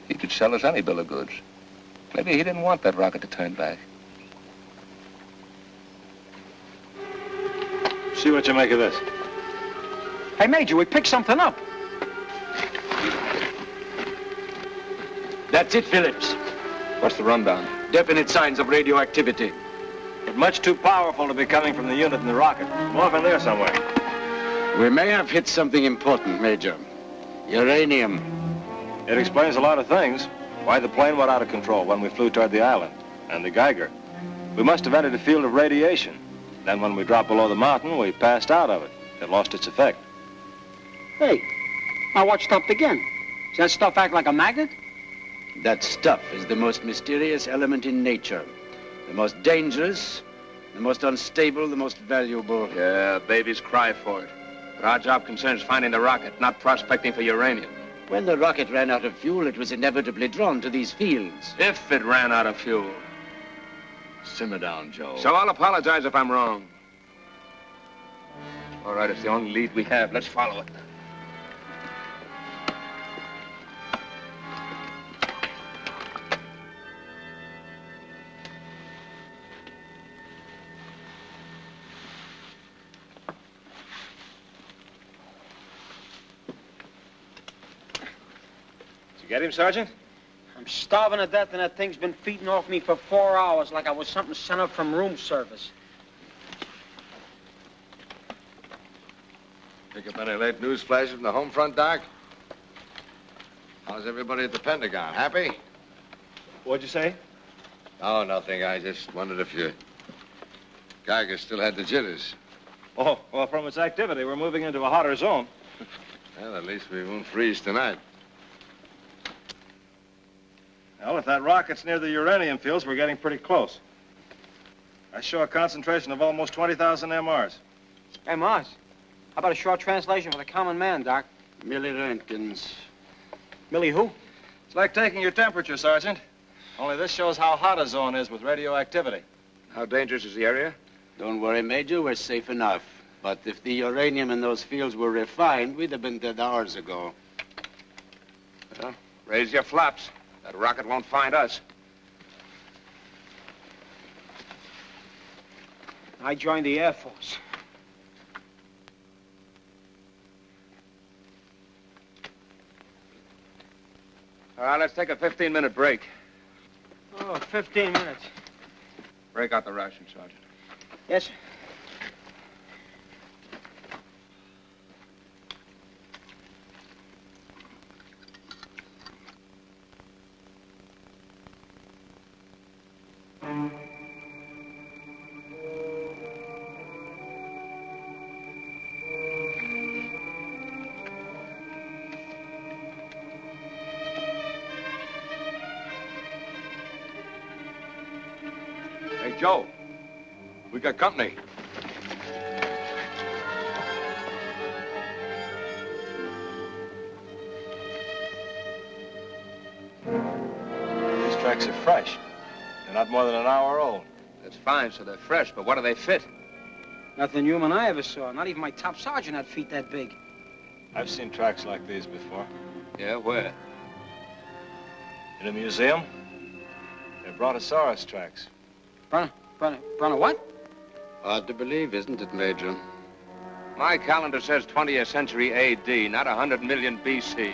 Speaker 4: He could sell us any bill of goods. Maybe he didn't want that rocket to turn back.
Speaker 18: See what you make of this.
Speaker 12: Hey, Major, we picked something up.
Speaker 14: That's it, Phillips.
Speaker 4: What's the rundown?
Speaker 14: Definite signs of radioactivity.
Speaker 18: But much too powerful to be coming from the unit in the rocket. Off in there somewhere.
Speaker 14: We may have hit something important, Major. Uranium.
Speaker 18: It explains a lot of things. Why the plane went out of control when we flew toward the island. And the Geiger. We must have entered a field of radiation. Then when we dropped below the mountain, we passed out of it. It lost its effect.
Speaker 12: Hey, my watch stopped again. Does that stuff act like a magnet?
Speaker 14: That stuff is the most mysterious element in nature. The most dangerous, the most unstable, the most valuable.
Speaker 4: Yeah, babies cry for it. But our job concerns finding the rocket, not prospecting for uranium.
Speaker 14: When the rocket ran out of fuel, it was inevitably drawn to these fields.
Speaker 4: If it ran out of fuel.
Speaker 14: Simmer down, Joe.
Speaker 4: So I'll apologize if I'm wrong. All right, it's the only lead we have. Let's follow it.
Speaker 18: Get him, Sergeant?
Speaker 12: I'm starving to death, and that thing's been feeding off me for 4 hours like I was something sent up from room service.
Speaker 14: Pick up any late news flashes from the home front, Doc? How's everybody at the Pentagon? Happy?
Speaker 18: What'd you say?
Speaker 14: Oh, nothing. I just wondered if your Geiger still had the jitters.
Speaker 18: Oh, well, from its activity, we're moving into a hotter zone.
Speaker 14: Well, at least we won't freeze tonight.
Speaker 18: Well, if that rocket's near the uranium fields, we're getting pretty close. I show a concentration of almost 20,000 MRs.
Speaker 12: MRs? How about a short translation for the common man, Doc?
Speaker 14: Milliroentgens.
Speaker 12: Millie who?
Speaker 18: It's like taking your temperature, Sergeant. Only this shows how hot a zone is with radioactivity.
Speaker 4: How dangerous is the area?
Speaker 14: Don't worry, Major. We're safe enough. But if the uranium in those fields were refined, we'd have been dead hours ago.
Speaker 4: Well, raise your flaps. That rocket won't find us.
Speaker 12: I joined the Air Force.
Speaker 4: All right, let's take a 15-minute break.
Speaker 12: Oh, 15 minutes.
Speaker 4: Break out the ration, Sergeant.
Speaker 12: Yes, sir.
Speaker 4: Hey, Joe. We got company.
Speaker 18: These tracks are fresh. They're not more than an hour old.
Speaker 4: That's fine, so they're fresh, but what do they fit?
Speaker 12: Nothing human I ever saw. Not even my top sergeant had feet that big.
Speaker 18: I've seen tracks like these before.
Speaker 4: Yeah, where?
Speaker 18: In a museum. They're Brontosaurus tracks.
Speaker 12: Bronto what?
Speaker 14: Hard to believe, isn't it, Major?
Speaker 4: My calendar says 20th century A.D., not 100 million B.C.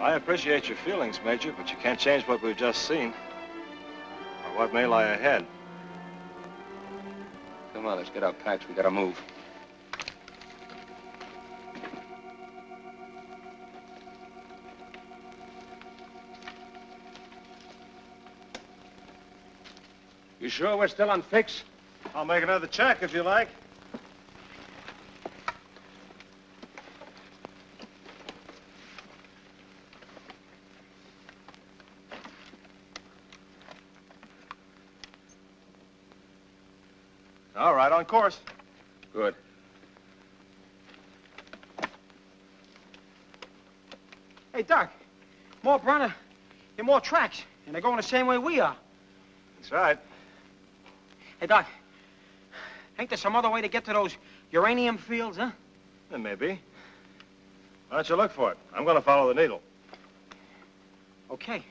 Speaker 18: I appreciate your feelings, Major, but you can't change what we've just seen. Or what may lie ahead.
Speaker 4: Come on, let's get our packs. We gotta move. You sure we're still on fix?
Speaker 18: I'll make another check if you like. All right, on course.
Speaker 4: Good.
Speaker 12: Hey, Doc. More Bronto and more tracks. And they're going the same way we are.
Speaker 18: That's right.
Speaker 12: Hey, Doc. Ain't there some other way to get to those uranium fields, huh?
Speaker 18: There may be. Why don't you look for it? I'm going to follow the needle.
Speaker 12: Okay.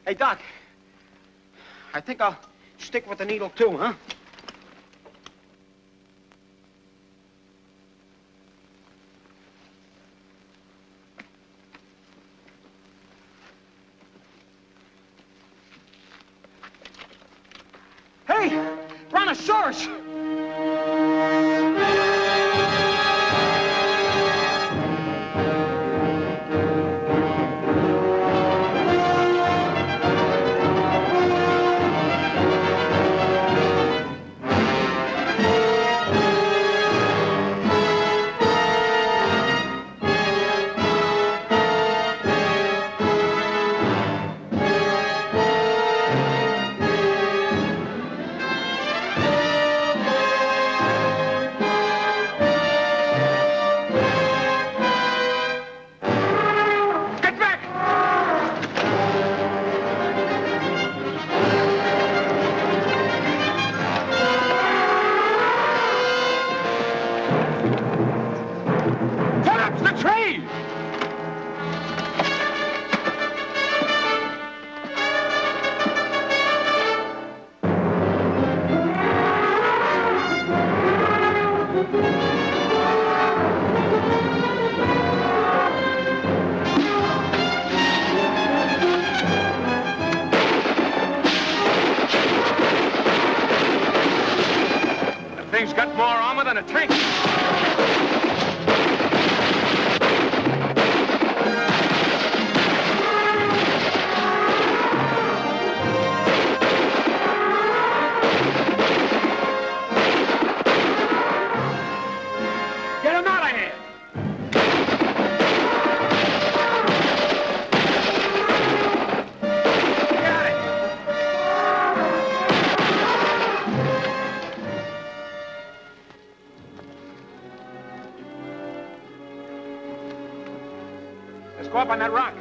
Speaker 12: Hey, Doc. I think I'll stick with the needle, too, huh? Hey! Brontosaurus!
Speaker 4: Thing's got more armor than a tank.
Speaker 12: Get him out of here! Let's go up on that rock.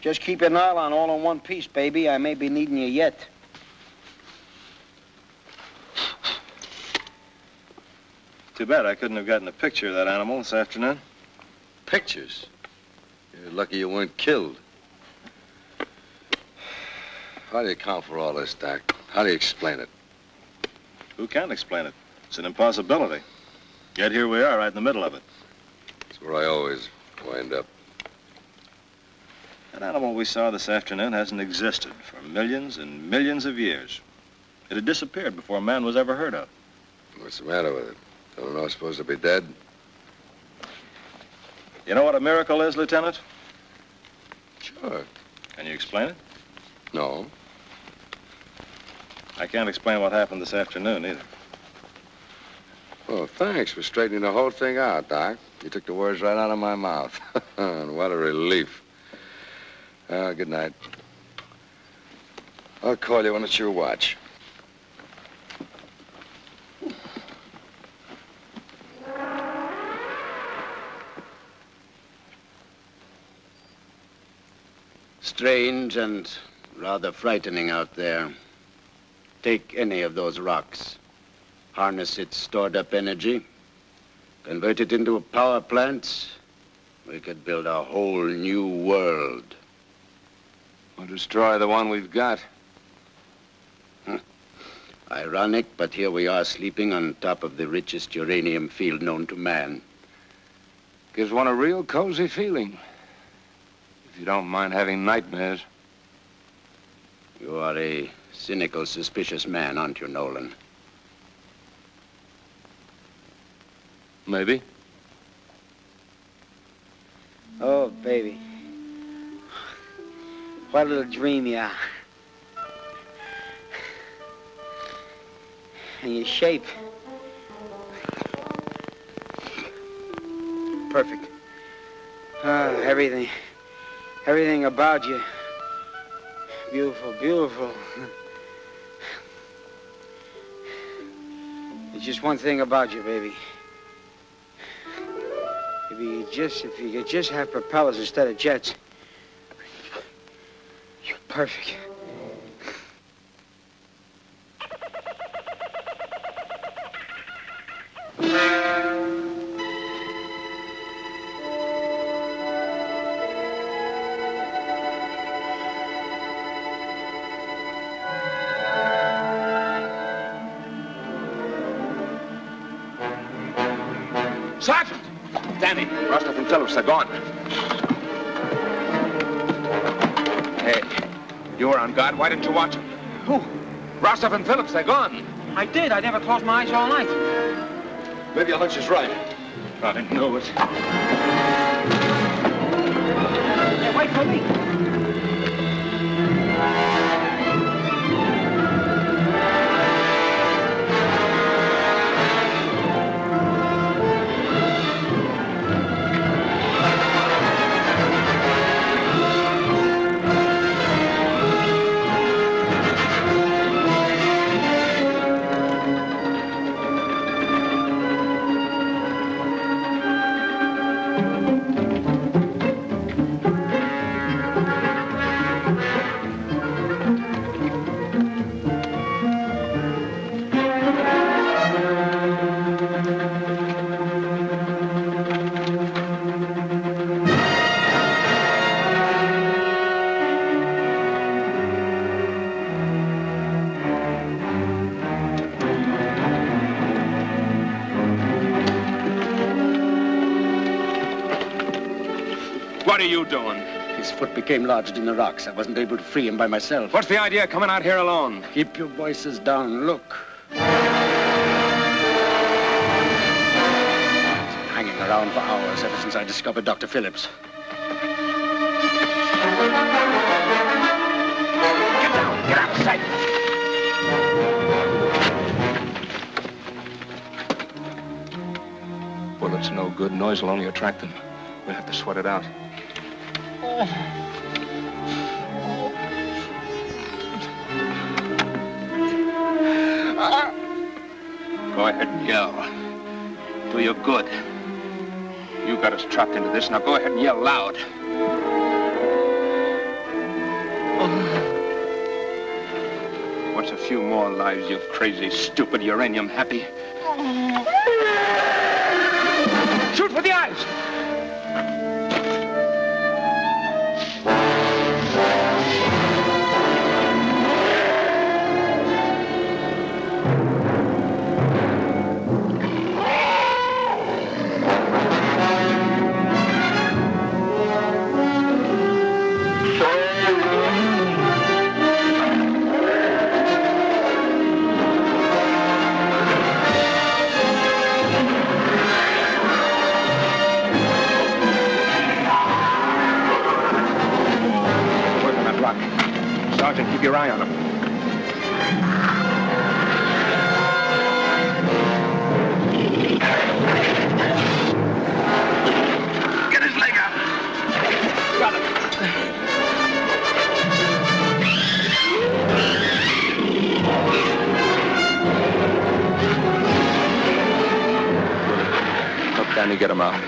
Speaker 12: Just keep your nylon all in one piece, baby. I may be needing you yet.
Speaker 18: Too bad I couldn't have gotten a picture of that animal this afternoon.
Speaker 4: Pictures? You're lucky you weren't killed. How do you account for all this, Doc? How do you explain it?
Speaker 18: Who can explain it? It's an impossibility. Yet here we are, right in the middle of it.
Speaker 4: That's where I always wind up.
Speaker 18: That animal we saw this afternoon hasn't existed for millions and millions of years. It had disappeared before man was ever heard of.
Speaker 4: What's the matter with it? Don't know it's supposed to be dead?
Speaker 18: You know what a miracle is, Lieutenant?
Speaker 4: Sure.
Speaker 18: Can you explain it?
Speaker 4: No.
Speaker 18: I can't explain what happened this afternoon, either.
Speaker 4: Well, thanks for straightening the whole thing out, Doc. You took the words right out of my mouth. What a relief. Good night. I'll call you when it's your watch.
Speaker 14: Strange and rather frightening out there. Take any of those rocks, harness its stored-up energy, convert it into a power plant, we could build a whole new world.
Speaker 4: Or destroy the one we've got.
Speaker 14: Ironic, but here we are sleeping on top of the richest uranium field known to man.
Speaker 4: Gives one a real cozy feeling. If you don't mind having nightmares.
Speaker 14: You are a cynical, suspicious man, aren't you, Nolan?
Speaker 4: Maybe.
Speaker 12: Oh, baby. What a little dream you are. And your shape. Perfect. Everything about you. Beautiful, beautiful. There's just one thing about you, baby. If you could just have propellers instead of jets, you're perfect.
Speaker 4: Sergeant! Danny, Rostov and Phillips are gone. Hey, you were on guard. Why didn't you watch them?
Speaker 12: Who?
Speaker 4: Rostov and Phillips, they're gone.
Speaker 12: I did. I never closed my eyes all night.
Speaker 4: Maybe your hunch is right. I knew it.
Speaker 12: Hey, wait for me.
Speaker 4: What are you doing?
Speaker 14: His foot became lodged in the rocks. I wasn't able to free him by myself.
Speaker 4: What's the idea of coming out here alone?
Speaker 14: Keep your voices down. Look. Hanging around for hours ever since I discovered Dr. Phillips.
Speaker 4: Get down! Get out of sight! Well, it's no good. Noise will only attract them. We'll have to sweat it out. Go ahead and yell. Do you good. You got us trapped into this. Now go ahead and yell loud. Just a few more lives, you crazy, stupid, uranium happy.
Speaker 12: Shoot for the eyes!
Speaker 4: Sergeant, keep your eye on him.
Speaker 9: Get his leg out.
Speaker 4: Got him. Look, Danny, get him out.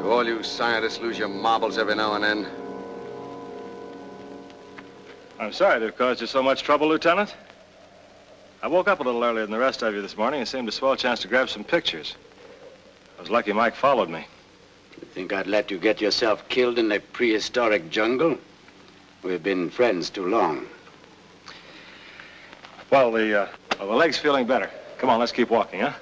Speaker 14: All you scientists lose your marbles every now and then.
Speaker 18: I'm sorry to have caused you so much trouble, Lieutenant. I woke up a little earlier than the rest of you this morning and seemed a swell chance to grab some pictures. I was lucky Mike followed me.
Speaker 14: You think I'd let you get yourself killed in the prehistoric jungle? We've been friends too long.
Speaker 18: Well, the leg's feeling better. Come on, let's keep walking, huh?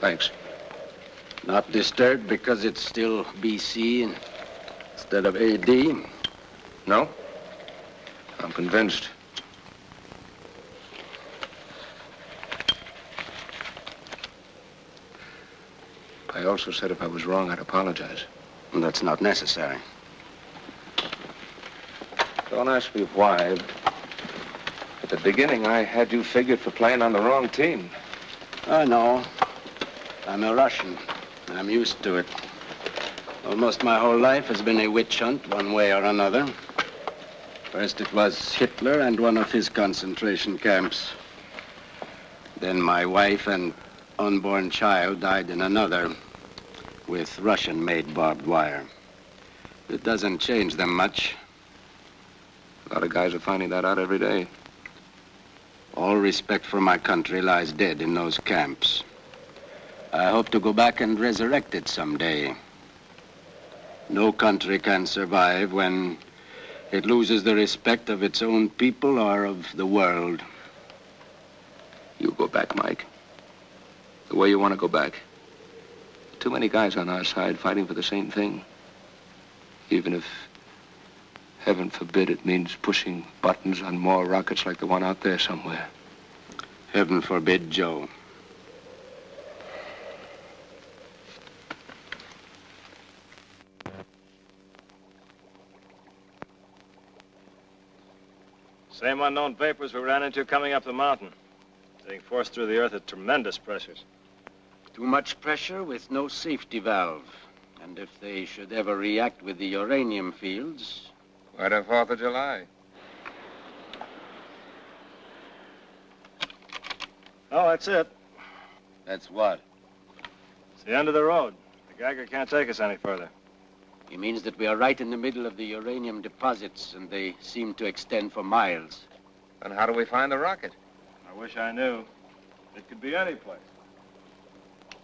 Speaker 14: Thanks. Not disturbed because it's still BC instead of AD?
Speaker 4: No? I'm convinced. I also said if I was wrong, I'd apologize.
Speaker 14: And that's not necessary.
Speaker 4: Don't ask me why. At the beginning, I had you figured for playing on the wrong team.
Speaker 14: I know. I'm a Russian. I'm used to it. Almost my whole life has been a witch hunt, one way or another. First it was Hitler and one of his concentration camps. Then my wife and unborn child died in another, with Russian-made barbed wire. It doesn't change them much.
Speaker 4: A lot of guys are finding that out every day.
Speaker 14: All respect for my country lies dead in those camps. I hope to go back and resurrect it someday. No country can survive when it loses the respect of its own people or of the world.
Speaker 4: You go back, Mike. The way you want to go back. Too many guys on our side fighting for the same thing. Even if, heaven forbid, it means pushing buttons on more rockets like the one out there somewhere.
Speaker 14: Heaven forbid, Joe.
Speaker 18: Same unknown vapors we ran into coming up the mountain. Being forced through the earth at tremendous pressures.
Speaker 14: Too much pressure with no safety valve. And if they should ever react with the uranium fields...
Speaker 4: Quite a 4th of July.
Speaker 18: Oh, that's it.
Speaker 14: That's what?
Speaker 18: It's the end of the road. The Geiger can't take us any further.
Speaker 14: He means that we are right in the middle of the uranium deposits, and they seem to extend for miles.
Speaker 4: Then how do we find the rocket?
Speaker 18: I wish I knew. It could be any place.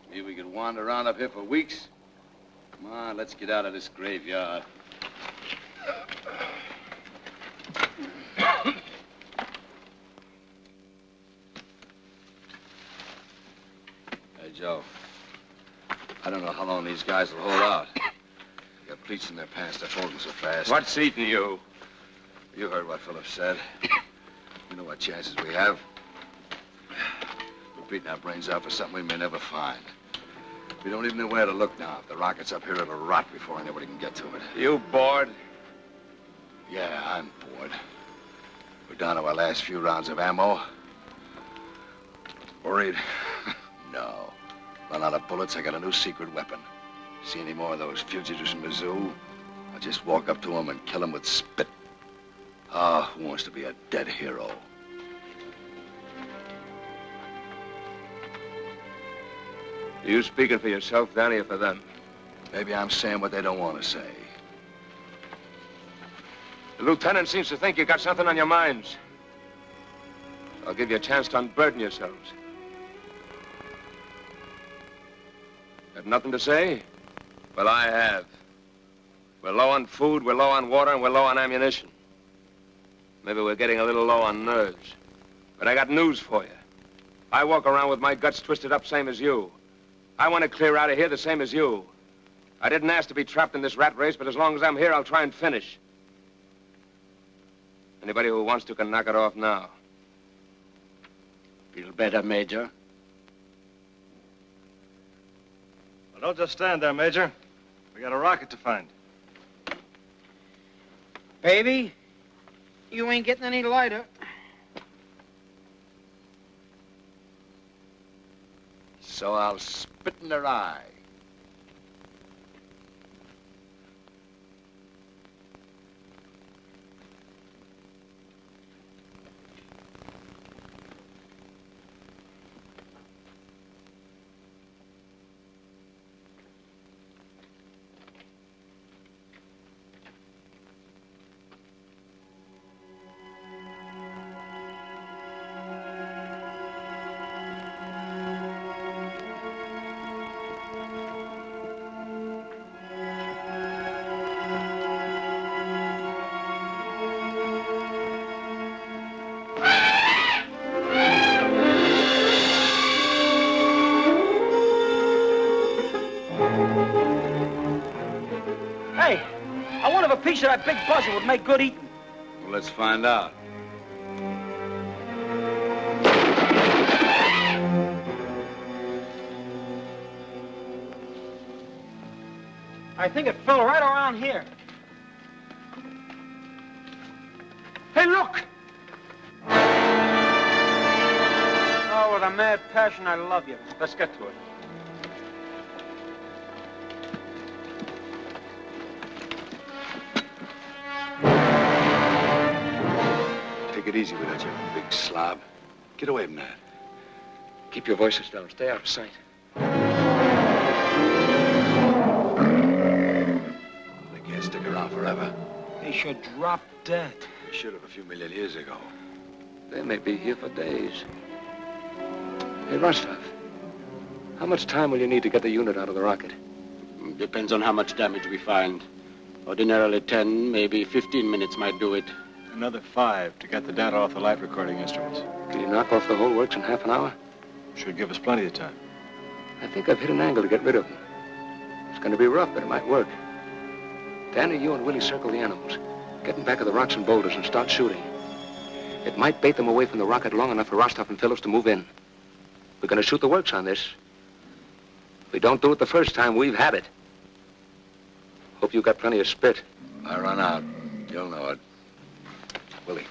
Speaker 14: Maybe we could wander around up here for weeks. Come on, let's get out of this graveyard. Hey, Joe. I don't know how long these guys will hold out. They got pleats in their pants. They're folding so fast.
Speaker 4: What's eating you?
Speaker 14: You heard what Phillips said. You know what chances we have. We're beating our brains out for something we may never find. We don't even know where to look now. If the rocket's up here, it'll rot before anybody can get to it.
Speaker 4: You bored?
Speaker 14: Yeah, I'm bored. We're down to our last few rounds of ammo. Worried? No. Run out of bullets, I got a new secret weapon. See any more of those fugitives from Mizzou? I'll just walk up to them and kill them with spit. Ah, who wants to be a dead hero?
Speaker 4: Are you speaking for yourself, Danny, or for them?
Speaker 14: Maybe I'm saying what they don't want to say.
Speaker 4: The lieutenant seems to think you got something on your minds. I'll give you a chance to unburden yourselves. Have nothing to say? Well, I have. We're low on food, we're low on water, and we're low on ammunition. Maybe we're getting a little low on nerves. But I got news for you. I walk around with my guts twisted up same as you. I want to clear out of here the same as you. I didn't ask to be trapped in this rat race, but as long as I'm here, I'll try and finish. Anybody who wants to can knock it off now.
Speaker 14: Feel better, Major?
Speaker 18: Well, don't just stand there, Major. We got a rocket to find.
Speaker 12: Baby, you ain't getting any lighter.
Speaker 14: So I'll spit in their eye.
Speaker 12: Piece of that big buzzer would make good eating.
Speaker 14: Well, let's find out.
Speaker 12: I think it fell right around here. Hey, look! Oh, with a mad passion, I love you.
Speaker 18: Let's get to it.
Speaker 14: Take it easy with that, you big slob. Get away from that.
Speaker 4: Keep your voices down. Stay out of sight.
Speaker 14: They can't stick around forever.
Speaker 12: They should drop dead.
Speaker 14: They should have a few million years ago.
Speaker 4: They may be here for days. Hey, Rostov, how much time will you need to get the unit out of the rocket?
Speaker 11: Depends on how much damage we find. Ordinarily 10, maybe 15 minutes might do it.
Speaker 18: Another 5 to get the data off the light recording instruments.
Speaker 4: Can you knock off the whole works in half an hour?
Speaker 18: Should give us plenty of time.
Speaker 4: I think I've hit an angle to get rid of them. It's going to be rough, but it might work. Danny, you and Willie circle the animals. Get them back of the rocks and boulders and start shooting. It might bait them away from the rocket long enough for Rostov and Phillips to move in. We're going to shoot the works on this. If we don't do it the first time, we've had it. Hope you got plenty of spit.
Speaker 14: I run out. You'll know it.
Speaker 4: Willie.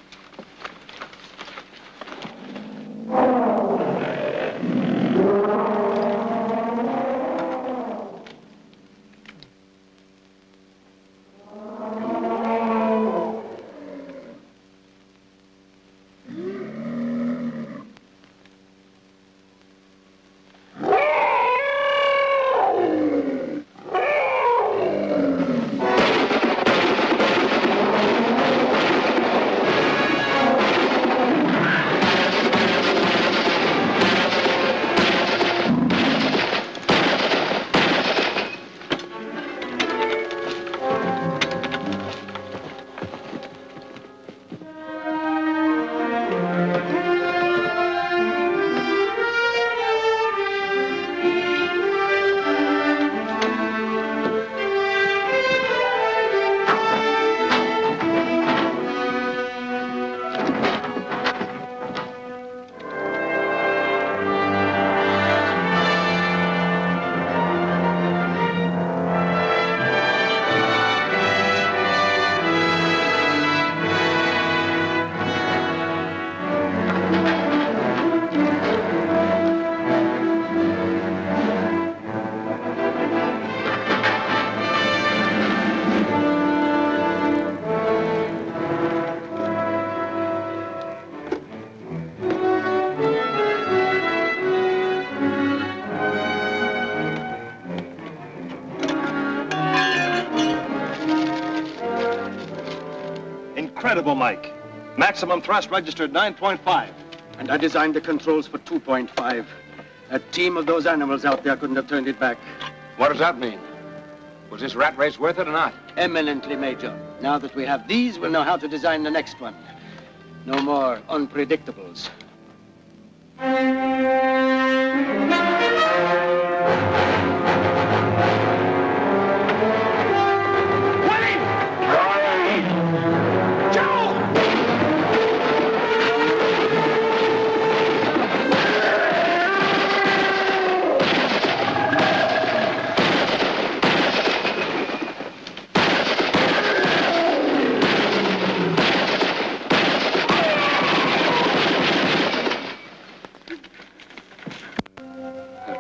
Speaker 18: turbo mic. Maximum thrust registered 9.5.
Speaker 14: And I designed the controls for 2.5. A team of those animals out there couldn't have turned it back.
Speaker 4: What does that mean? Was this rat race worth it or not?
Speaker 14: Eminently, Major. Now that we have these, we'll know how to design the next one. No more unpredictables.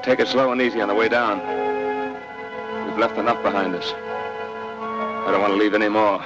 Speaker 4: Take it slow and easy on the way down. We've left enough behind us. I don't want to leave any more.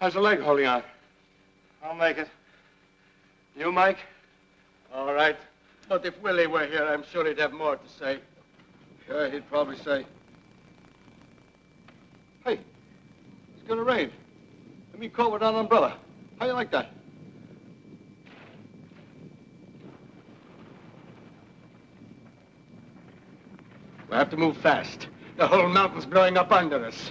Speaker 18: How's the leg holding out? I'll make it. You, Mike?
Speaker 14: All right. But if Willie were here, I'm sure he'd have more to say.
Speaker 8: Yeah, he'd probably say, hey, it's gonna rain. Let me call without an umbrella. How you like that?
Speaker 14: We'll have to move fast. The whole mountain's blowing up under us.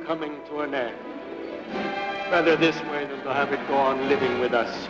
Speaker 15: coming to an end. Rather this way than to have it go on living with us.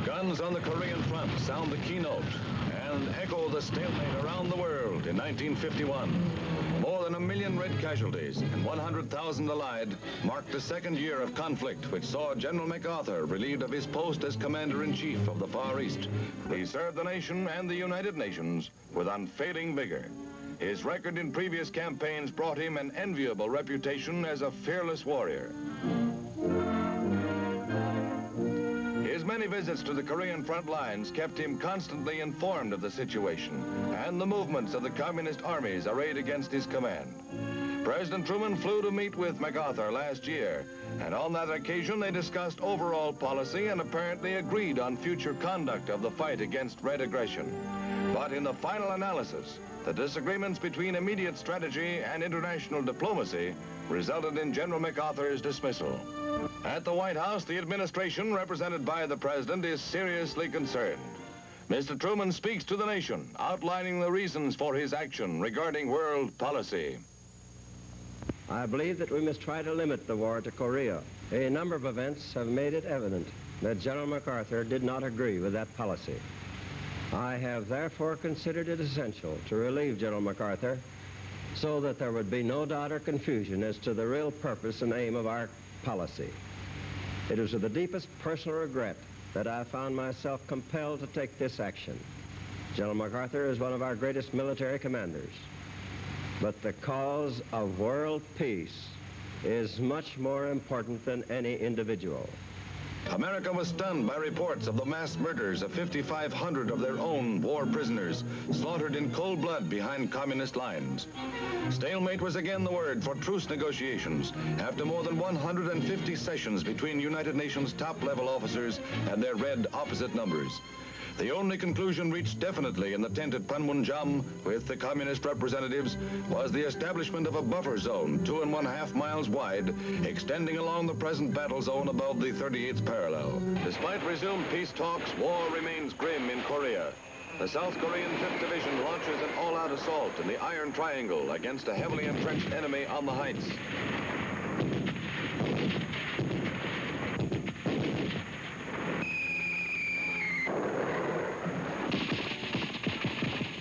Speaker 19: Guns on the Korean front sound the keynote and echo the stalemate around the world in 1951. More than 1 million red casualties and 100,000 allied marked the second year of conflict, which saw General MacArthur relieved of his post as Commander-in-Chief of the Far East. He served the nation and the United Nations with unfailing vigor. His record in previous campaigns brought him an enviable reputation as a fearless warrior. His many visits to the Korean front lines kept him constantly informed of the situation and the movements of the communist armies arrayed against his command. President Truman flew to meet with MacArthur last year, and on that occasion they discussed overall policy and apparently agreed on future conduct of the fight against red aggression. But in the final analysis, the disagreements between immediate strategy and international diplomacy resulted in General MacArthur's dismissal. At the White House, the administration, represented by the president, is seriously concerned. Mr. Truman speaks to the nation, outlining the reasons for his action regarding world policy.
Speaker 20: I believe that we must try to limit the war to Korea. A number of events have made it evident that General MacArthur did not agree with that policy. I have therefore considered it essential to relieve General MacArthur so that there would be no doubt or confusion as to the real purpose and aim of our policy. It is with the deepest personal regret that I found myself compelled to take this action. General MacArthur is one of our greatest military commanders, but the cause of world peace is much more important than any individual.
Speaker 19: America was stunned by reports of the mass murders of 5,500 of their own war prisoners slaughtered in cold blood behind communist lines. Stalemate was again the word for truce negotiations after more than 150 sessions between United Nations top-level officers and their red opposite numbers. The only conclusion reached definitely in the tent at Panmunjom with the communist representatives was the establishment of a buffer zone 2½ miles wide, extending along the present battle zone above the 38th parallel. Despite resumed peace talks, war remains grim in Korea. The South Korean 5th Division launches an all-out assault in the Iron Triangle against a heavily entrenched enemy on the heights.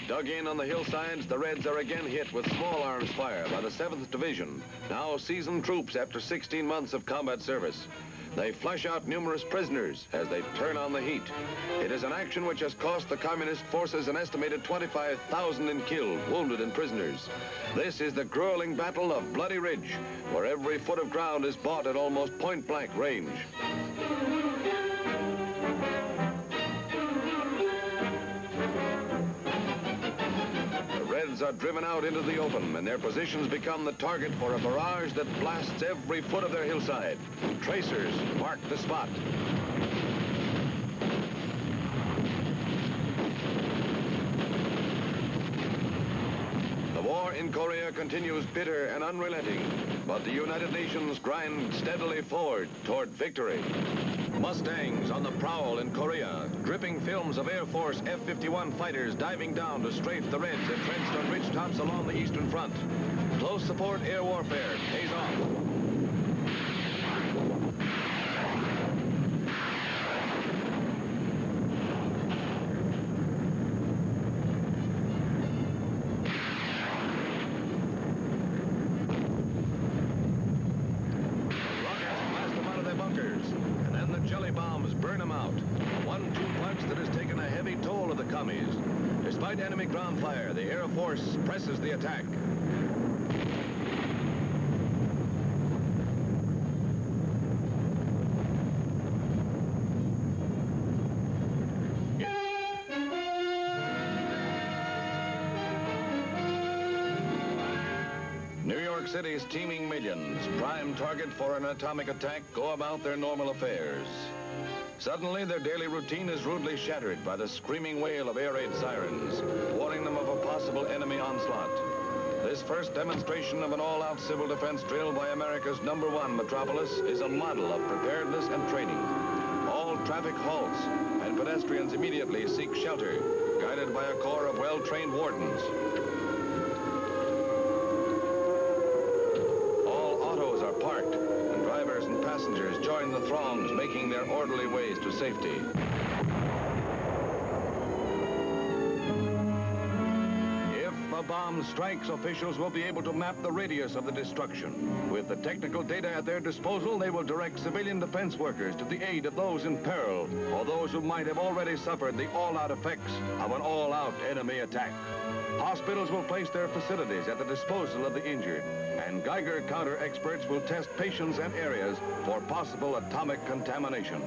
Speaker 19: Dug in on the hillsides, the Reds are again hit with small arms fire by the 7th Division, now seasoned troops after 16 months of combat service. They flush out numerous prisoners as they turn on the heat. It is an action which has cost the communist forces an estimated 25,000 in killed, wounded, and prisoners. This is the grueling battle of Bloody Ridge, where every foot of ground is bought at almost point-blank range. Are driven out into the open, and their positions become the target for a barrage that blasts every foot of their hillside. Tracers mark the spot. The war in Korea continues bitter and unrelenting, but the United Nations grind steadily forward toward victory. Mustangs on the prowl in Korea, dripping films of Air Force F-51 fighters diving down to strafe the Reds entrenched on ridgetops along the Eastern Front. Close support air warfare pays off. Despite enemy ground fire, the Air Force presses the attack. New York City's teeming millions, prime target for an atomic attack, go about their normal affairs. Suddenly, their daily routine is rudely shattered by the screaming wail of air raid sirens, warning them of a possible enemy onslaught. This first demonstration of an all-out civil defense drill by America's #1 metropolis is a model of preparedness and training. All traffic halts, and pedestrians immediately seek shelter, guided by a corps of well-trained wardens. All autos are parked, and drivers and passengers join the throngs, making their orderly ways to safety. If a bomb strikes, officials will be able to map the radius of the destruction. With the technical data at their disposal, they will direct civilian defense workers to the aid of those in peril, or those who might have already suffered the all-out effects of an all-out enemy attack. Hospitals will place their facilities at the disposal of the injured, and Geiger counter experts will test patients and areas for possible atomic contamination.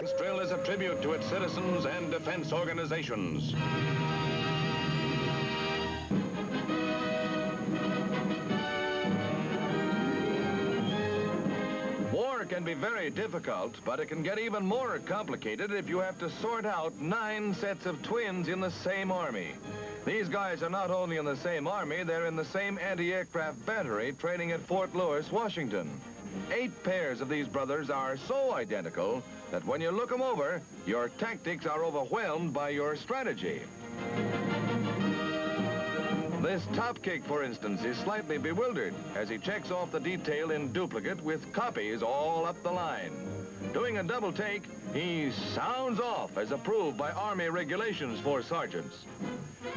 Speaker 19: This drill is a tribute to its citizens and defense organizations. War can be very difficult, but it can get even more complicated if you have to sort out 9 sets of twins in the same army. These guys are not only in the same army, they're in the same anti-aircraft battery training at Fort Lewis, Washington. 8 pairs of these brothers are so identical that when you look them over, your tactics are overwhelmed by your strategy. This top kick, for instance, is slightly bewildered as he checks off the detail in duplicate with copies all up the line. Doing a double take, he sounds off as approved by Army regulations for sergeants.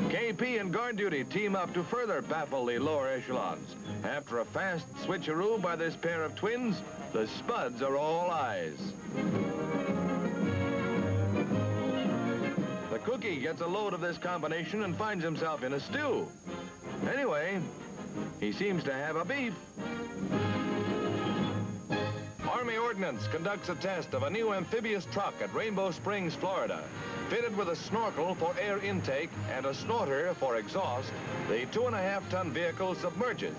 Speaker 19: KP and guard duty team up to further baffle the lower echelons. After a fast switcheroo by this pair of twins, the Spuds are all eyes. The Cookie gets a load of this combination and finds himself in a stew. Anyway, he seems to have a beef. Army Ordnance conducts a test of a new amphibious truck at Rainbow Springs, Florida. Fitted with a snorkel for air intake and a snorter for exhaust, the 2.5-ton vehicle submerges.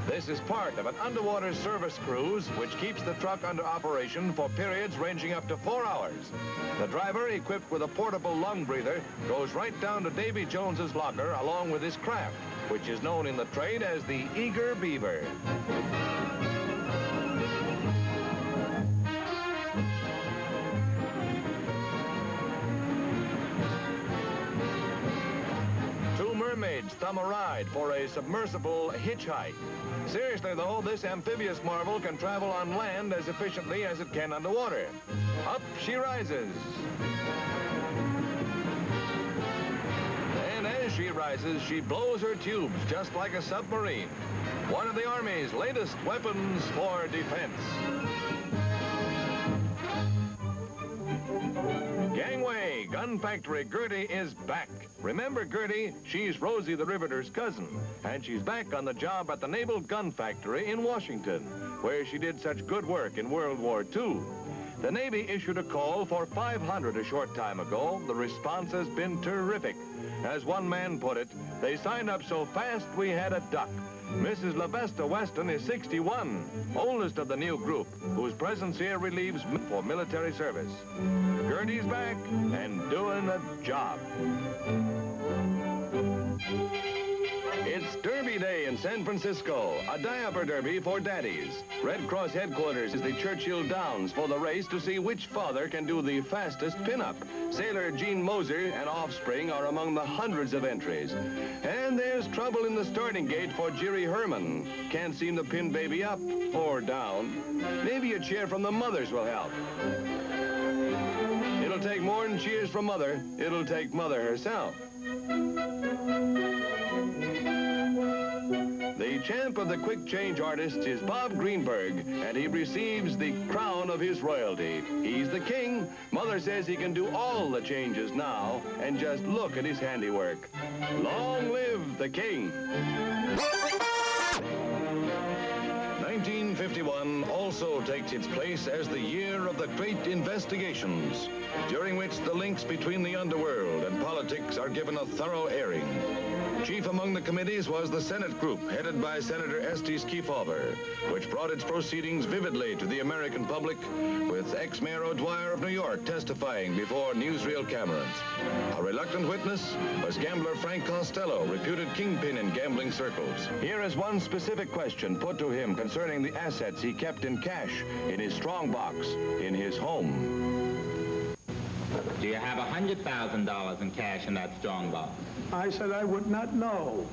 Speaker 19: This is part of an underwater service cruise which keeps the truck under operation for periods ranging up to 4 hours. The driver, equipped with a portable lung breather, goes right down to Davy Jones's locker along with his craft, which is known in the trade as the Eager Beaver. Mermaids thumb a ride for a submersible hitchhike. Seriously, though, this amphibious marvel can travel on land as efficiently as it can underwater. Up she rises. And as she rises, she blows her tubes just like a submarine. One of the Army's latest weapons for defense. Gangway, gun Gun Factory Gertie is back. Remember Gertie? She's Rosie the Riveter's cousin, and she's back on the job at the Naval Gun Factory in Washington, where she did such good work in World War II. The Navy issued a call for 500 a short time ago. The response has been terrific. As one man put it, they signed up so fast we had a duck. Mrs. LaVesta Weston is 61, oldest of the new group, whose presence here relieves for military service. Gertie's back and doing a job. It's Derby Day in San Francisco, a diaper derby for daddies. Red Cross headquarters is the Churchill Downs for the race to see which father can do the fastest pin-up. Sailor Gene Moser and offspring are among the hundreds of entries. And there's trouble in the starting gate for Jerry Herman. Can't seem to pin baby up or down. Maybe a cheer from the mothers will help. It'll take more than cheers from Mother. It'll take Mother herself. The champ of the quick change artists is Bob Greenberg, and he receives the crown of his royalty. He's the king. Mother says he can do all the changes now, and just look at his handiwork. Long live the king. 1951 also takes its place as the year of the great investigations, during which the links between the underworld and politics are given a thorough airing. Chief among the committees was the Senate group, headed by Senator Estes Kefauver, which brought its proceedings vividly to the American public, with ex-Mayor O'Dwyer of New York testifying before newsreel cameras. A reluctant witness was gambler Frank Costello, reputed kingpin in gambling circles. Here is one specific question put to him concerning the assets he kept in cash in his strong box in his home.
Speaker 21: Do you have $100,000 in cash in that strong box?
Speaker 15: I said I would not know.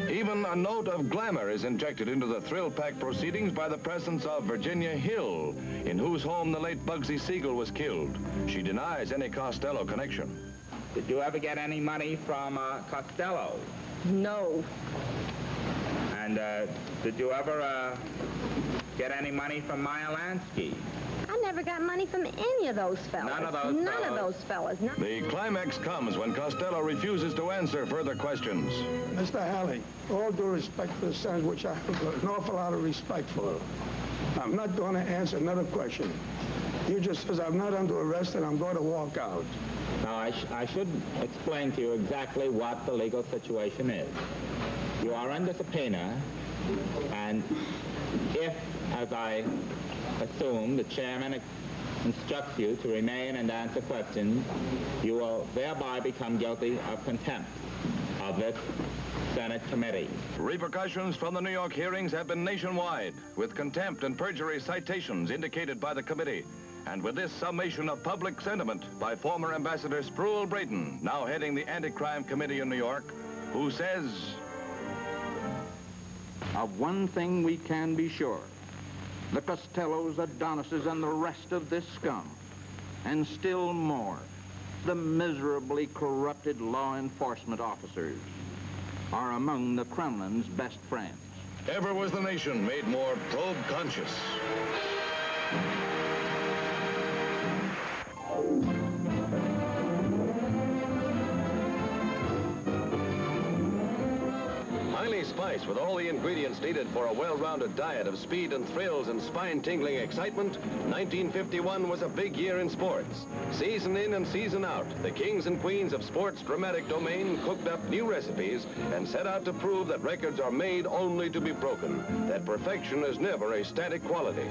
Speaker 19: Even a note of glamour is injected into the thrill-packed proceedings by the presence of Virginia Hill, in whose home the late Bugsy Siegel was killed. She denies any Costello connection.
Speaker 21: Did you ever get any money from Costello?
Speaker 17: No.
Speaker 21: And did you ever get any money from Meyer Lansky?
Speaker 17: I never got money from any of those fellas.
Speaker 21: None of those
Speaker 17: None of those fellas.
Speaker 19: The climax comes when Costello refuses to answer further questions.
Speaker 15: Mr. Halley, all due respect for the sons, which I have an awful lot of respect for, I'm not going to answer another question. You just says I'm not under arrest and I'm going to walk out.
Speaker 21: Now, I should explain to you exactly what the legal situation is. You are under subpoena, and if, as I assume, the chairman instructs you to remain and answer questions, you will thereby become guilty of contempt of this Senate committee.
Speaker 19: Repercussions from the New York hearings have been nationwide, with contempt and perjury citations indicated by the committee. And with this summation of public sentiment by former Ambassador Spruill Brayton, now heading the Anti-Crime Committee in New York, who says,
Speaker 22: of one thing we can be sure. The Costellos, Adonises, and the rest of this scum, and still more, the miserably corrupted law enforcement officers, are among the Kremlin's best friends.
Speaker 19: Ever was the nation made more probe-conscious. Highly spiced with all the ingredients needed for a well-rounded diet of speed and thrills and spine-tingling excitement, 1951 was a big year in sports. Season in and season out, the kings and queens of sports' dramatic domain cooked up new recipes and set out to prove that records are made only to be broken, that perfection is never a static quality.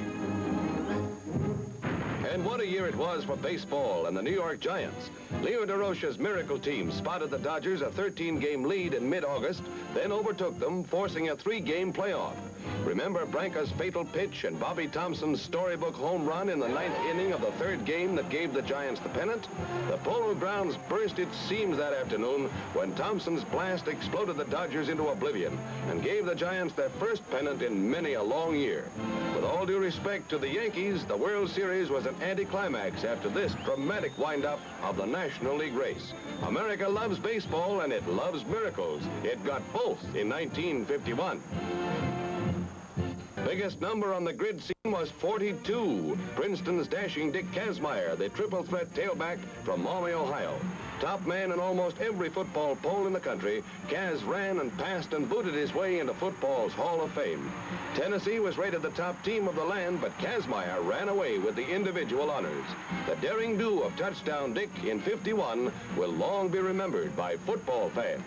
Speaker 19: And what a year it was for baseball and the New York Giants. Leo DeRocha's miracle team spotted the Dodgers a 13-game lead in mid-August, then overtook them, forcing a 3-game playoff. Remember Branca's fatal pitch and Bobby Thompson's storybook home run in the 9th inning of the 3rd game that gave the Giants the pennant? The Polo Grounds burst its seams that afternoon when Thompson's blast exploded the Dodgers into oblivion and gave the Giants their first pennant in many a long year. With all due respect to the Yankees, the World Series was an anticlimax after this dramatic wind-up of the National League race. America loves baseball and it loves miracles. It got both in 1951. Biggest number on the grid scene was 42. Princeton's dashing Dick Kazmaier, the triple threat tailback from Maumee, Ohio. Top man in almost every football poll in the country, Kaz ran and passed and booted his way into football's Hall of Fame. Tennessee was rated the top team of the land, but Kazmaier ran away with the individual honors. The daring do of Touchdown Dick in '51 will long be remembered by football fans.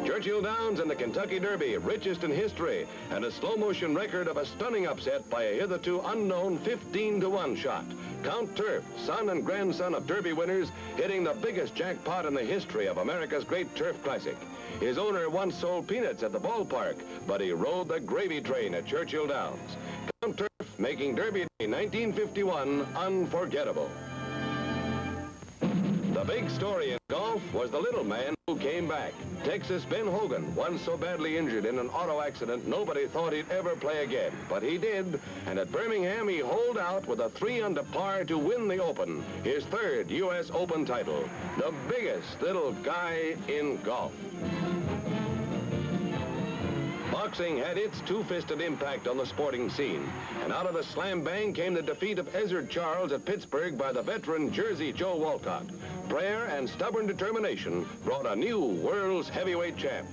Speaker 19: Churchill Downs and the Kentucky Derby, richest in history, and a slow-motion record of a stunning upset by a hitherto unknown 15-to-1 shot. Count Turf, son and grandson of Derby winners, hitting the biggest jackpot in the history of America's great turf classic. His owner once sold peanuts at the ballpark, but he rode the gravy train at Churchill Downs. Count Turf making Derby Day 1951 unforgettable. The big story in golf was the little man who came back. Texas Ben Hogan, once so badly injured in an auto accident, nobody thought he'd ever play again. But he did, and at Birmingham he holed out with a 3 under par to win the Open, his 3rd U.S. Open title. The biggest little guy in golf. Boxing had its two-fisted impact on the sporting scene, and out of the slam bang came the defeat of Ezzard Charles at Pittsburgh by the veteran Jersey Joe Walcott. Prayer and stubborn determination brought a new world's heavyweight champ.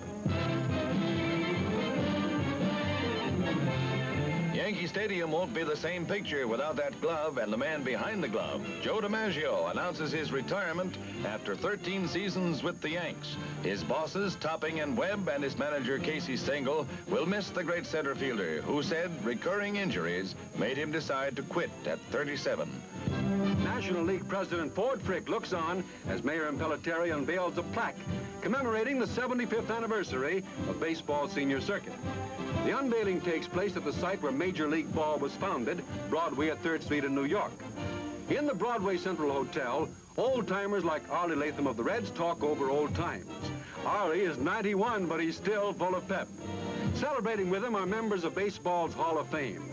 Speaker 19: Yankee Stadium won't be the same picture without that glove and the man behind the glove. Joe DiMaggio announces his retirement after 13 seasons with the Yanks. His bosses, Topping and Webb, and his manager, Casey Stengel, will miss the great center fielder, who said recurring injuries made him decide to quit at 37.
Speaker 5: National League President Ford Frick looks on as Mayor Impellitteri unveils a plaque commemorating the 75th anniversary of baseball's senior circuit. The unveiling takes place at the site where Major League Ball was founded, Broadway at 3rd Street in New York. In the Broadway Central Hotel, old-timers like Arlie Latham of the Reds talk over old times. Arlie is 91, but he's still full of pep. Celebrating with him are members of baseball's Hall of Fame.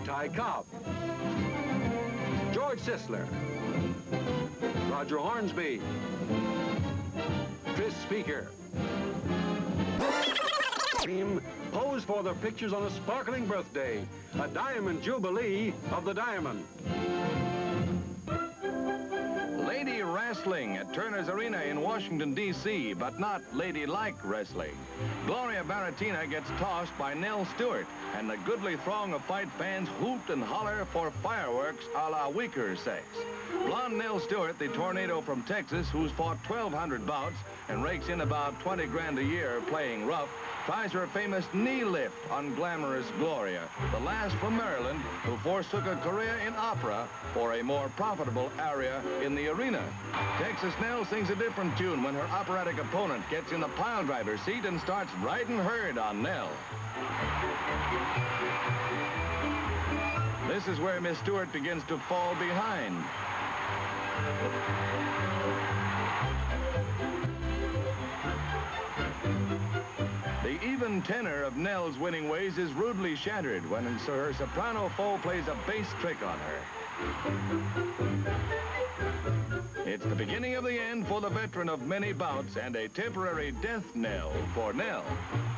Speaker 5: Ty Cobb, George Sisler, Roger Hornsby, Tris Speaker. Team pose for their pictures on a sparkling birthday, a diamond jubilee of the diamond.
Speaker 19: Lady wrestling at Turner's Arena in Washington, D.C., but not ladylike wrestling. Gloria Baratina gets tossed by Nell Stewart, and the goodly throng of fight fans hoot and holler for fireworks a la weaker sex. Blonde Nell Stewart, the tornado from Texas, who's fought 1,200 bouts and rakes in about 20 grand a year playing rough, tries her famous knee lift on glamorous Gloria, the last from Maryland who forsook a career in opera for a more profitable area in the arena. Texas Nell sings a different tune when her operatic opponent gets in the pile driver seat and starts riding herd on Nell. This is where Miss Stewart begins to fall behind. The even tenor of Nell's winning ways is rudely shattered when her soprano foe plays a bass trick on her. It's the beginning of the end for the veteran of many bouts and a temporary death knell for Nell.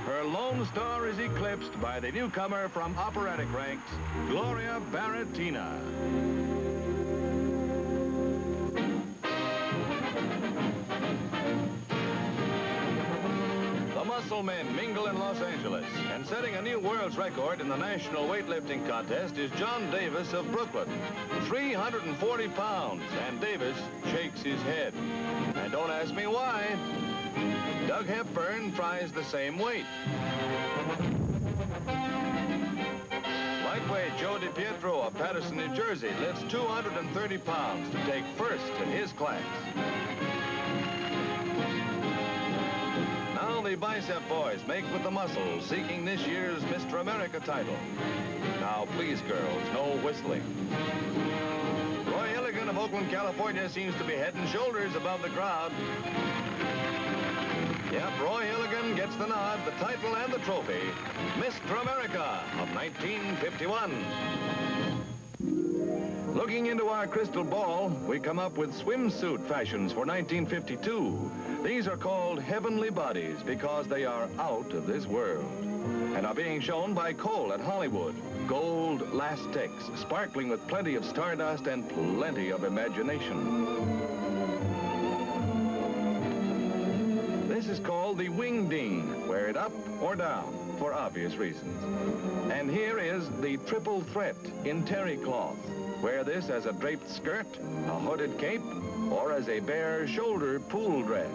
Speaker 19: Her lone star is eclipsed by the newcomer from operatic ranks, Gloria Baratina. Muscle men mingle in Los Angeles, and setting a new world's record in the national weightlifting contest is John Davis of Brooklyn. 340 pounds, and Davis shakes his head. And don't ask me why. Doug Hepburn tries the same weight. Lightweight Joe DiPietro of Paterson, New Jersey lifts 230 pounds to take first in his class. The Bicep boys make with the muscles, seeking this year's Mr. America title. Now, please, girls, no whistling. Roy Illigan of Oakland, California seems to be head and shoulders above the crowd. Yep, Roy Illigan gets the nod, the title, and the trophy. Mr. America of 1951. Looking into our crystal ball, we come up with swimsuit fashions for 1952. These are called heavenly bodies because they are out of this world and are being shown by Cole at Hollywood. Gold lastex, sparkling with plenty of stardust and plenty of imagination. This is called the wing ding. Wear it up or down for obvious reasons. And here is the triple threat in terry cloth. Wear this as a draped skirt, a hooded cape, or as a bare shoulder pool dress.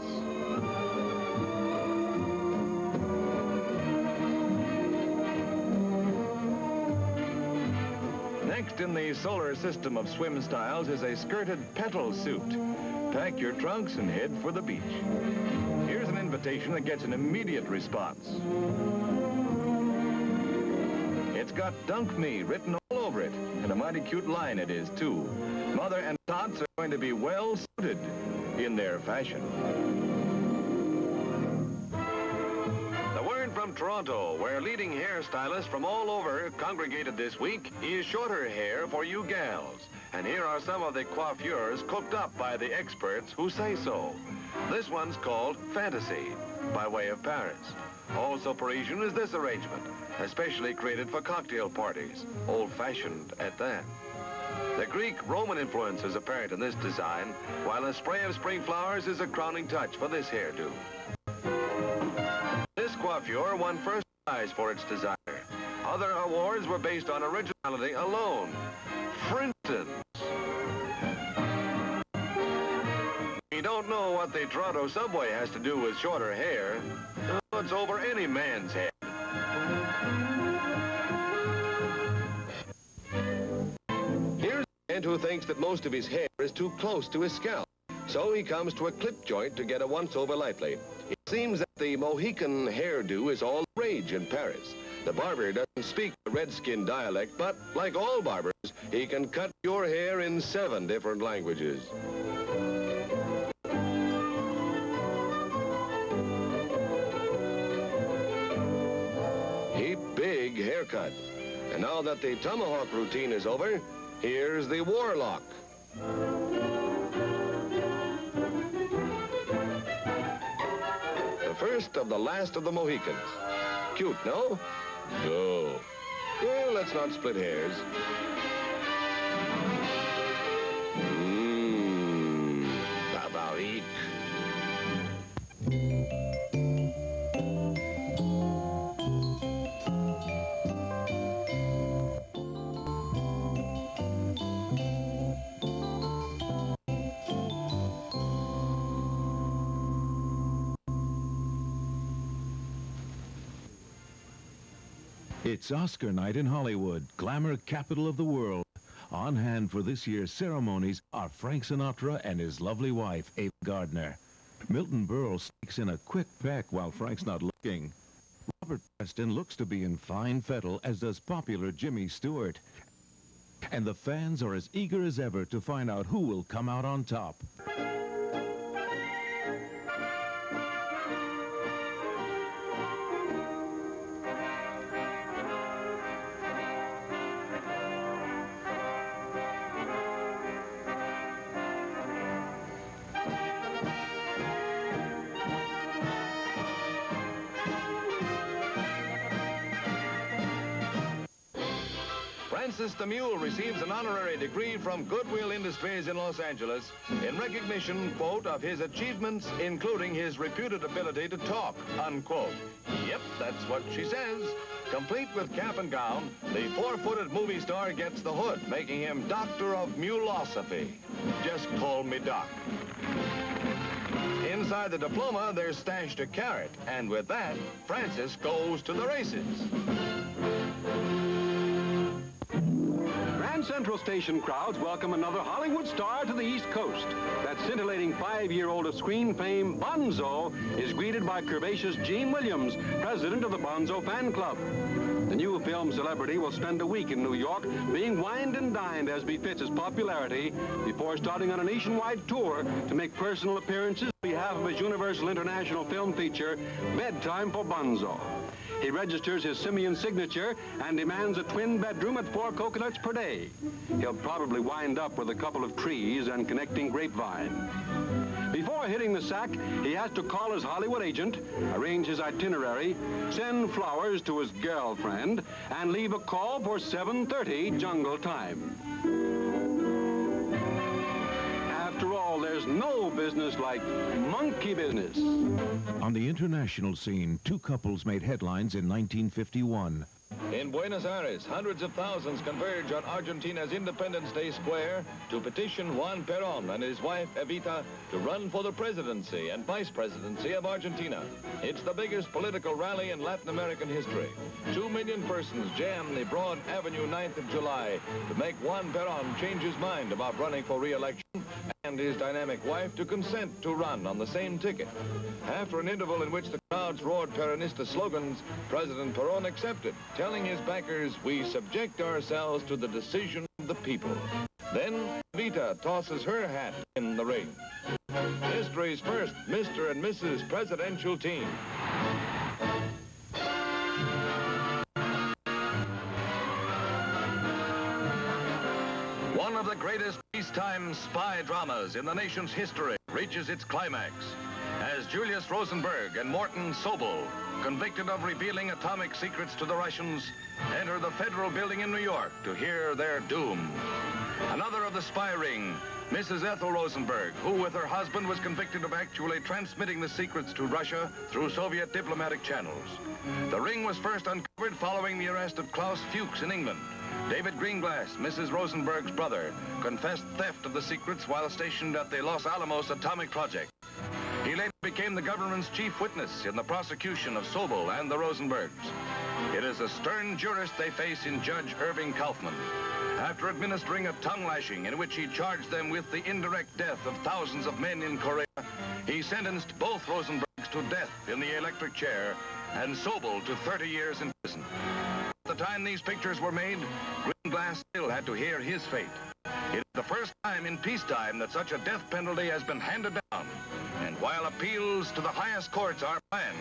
Speaker 19: Next in the solar system of swim styles is a skirted petal suit. Pack your trunks and head for the beach. Here's an invitation that gets an immediate response. It's got "Dunk Me" written all over it, and a mighty cute line it is, too. Mother and tots are going to be well suited in their fashion. The word from Toronto, where leading hairstylists from all over congregated this week, is shorter hair for you gals. And here are some of the coiffures cooked up by the experts who say so. This one's called Fantasy, by way of Paris. Also Parisian is this arrangement, especially created for cocktail parties, old-fashioned at that. The Greek-Roman influence is apparent in this design, while a spray of spring flowers is a crowning touch for this hairdo. This coiffure won first prize for its designer. Other awards were based on originality alone. For instance, we don't know what the Toronto subway has to do with shorter hair. It's over any man's head. Here's a man who thinks that most of his hair is too close to his scalp, so he comes to a clip joint to get a once-over lightly. It seems that the Mohican hairdo is all the rage in Paris. The barber doesn't speak the redskin dialect, but like all barbers, he can cut your hair in 7 different languages. Big haircut. And now that the tomahawk routine is over, here's the warlock. The first of the last of the Mohicans. Cute, no? No. Well, let's not split hairs. Babarik.
Speaker 6: It's Oscar night in Hollywood, glamour capital of the world. On hand for this year's ceremonies are Frank Sinatra and his lovely wife, Ava Gardner. Milton Berle sneaks in a quick peck while Frank's not looking. Robert Preston looks to be in fine fettle, as does popular Jimmy Stewart. And the fans are as eager as ever to find out who will come out on top.
Speaker 19: Francis the Mule receives an honorary degree from Goodwill Industries in Los Angeles in recognition, quote, of his achievements, including his reputed ability to talk, unquote. Yep, that's what she says. Complete with cap and gown, the 4-footed movie star gets the hood, making him Doctor of Mulosophy. Just call me Doc. Inside the diploma, there's stashed a carrot, and with that, Francis goes to the races.
Speaker 5: Grand Central Station crowds welcome another Hollywood star to the East Coast. That scintillating 5-year-old of screen fame, Bonzo, is greeted by curvaceous Gene Williams, president of the Bonzo Fan Club. The new film celebrity will spend a week in New York being wined and dined as befits his popularity before starting on a nationwide tour to make personal appearances behalf of his Universal International film feature, Bedtime for Bonzo. He registers his simian signature and demands a twin bedroom at 4 coconuts per day. He'll probably wind up with a couple of trees and connecting grapevine. Before hitting the sack, he has to call his Hollywood agent, arrange his itinerary, send flowers to his girlfriend, and leave a call for 7:30 jungle time. After all, there's no business like monkey business.
Speaker 6: On the international scene, 2 couples made headlines in 1951.
Speaker 19: In Buenos Aires, hundreds of thousands converge on Argentina's Independence Day Square to petition Juan Perón and his wife Evita to run for the presidency and vice presidency of Argentina. It's the biggest political rally in Latin American history. 2 million persons jam the broad Avenue 9th of July to make Juan Perón change his mind about running for re-election and his dynamic wife to consent to run on the same ticket. After an interval in which the crowds roared Peronista slogans, President Perón accepted, telling his backers, "We subject ourselves to the decision of the people." Then Evita tosses her hat in the ring. History's first Mr. and Mrs. Presidential team. One of the greatest peacetime spy dramas in the nation's history reaches its climax as Julius Rosenberg and Morton Sobel, convicted of revealing atomic secrets to the Russians, enter the federal building in New York to hear their doom. Another of the spy ring, Mrs. Ethel Rosenberg, who with her husband was convicted of actually transmitting the secrets to Russia through Soviet diplomatic channels. The ring was first uncovered following the arrest of Klaus Fuchs in England. David Greenglass, Mrs. Rosenberg's brother, confessed theft of the secrets while stationed at the Los Alamos atomic project. He later became the government's chief witness in the prosecution of Sobel and the Rosenbergs. It is a stern jurist they face in Judge Irving Kaufman. After administering a tongue lashing in which he charged them with the indirect death of thousands of men in Korea, he sentenced both Rosenbergs to death in the electric chair and Sobel to 30 years in prison. At the time these pictures were made, Greenglass still had to hear his fate. It is the first time in peacetime that such a death penalty has been handed down. And while appeals to the highest courts are planned,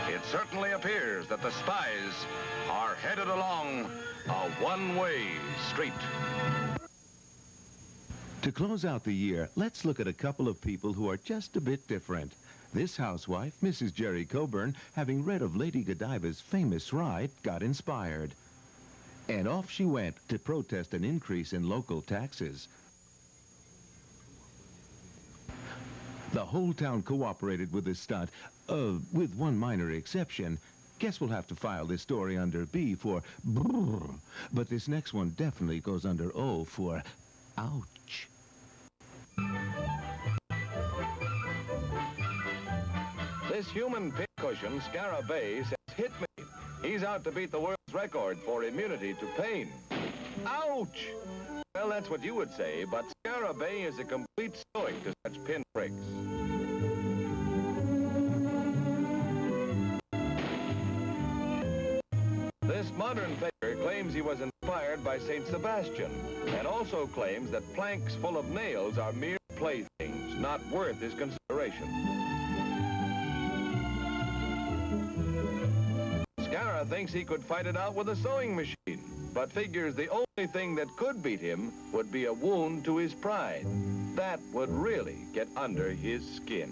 Speaker 19: it certainly appears that the spies are headed along a one-way street.
Speaker 6: To close out the year, let's look at a couple of people who are just a bit different. This housewife, Mrs. Jerry Coburn, having read of Lady Godiva's famous ride, got inspired. And off she went to protest an increase in local taxes. The whole town cooperated with this stunt, with one minor exception. Guess we'll have to file this story under B for brrr, but this next one definitely goes under O for ouch.
Speaker 19: This human pincushion, Scarabée, says, "Hit me." He's out to beat the world's record for immunity to pain. Ouch! Well, that's what you would say, but Scarabée is a complete stoic to such pinpricks. This modern faker claims he was inspired by St. Sebastian, and also claims that planks full of nails are mere playthings, not worth his consideration. Scara thinks he could fight it out with a sewing machine, but figures the only thing that could beat him would be a wound to his pride. That would really get under his skin.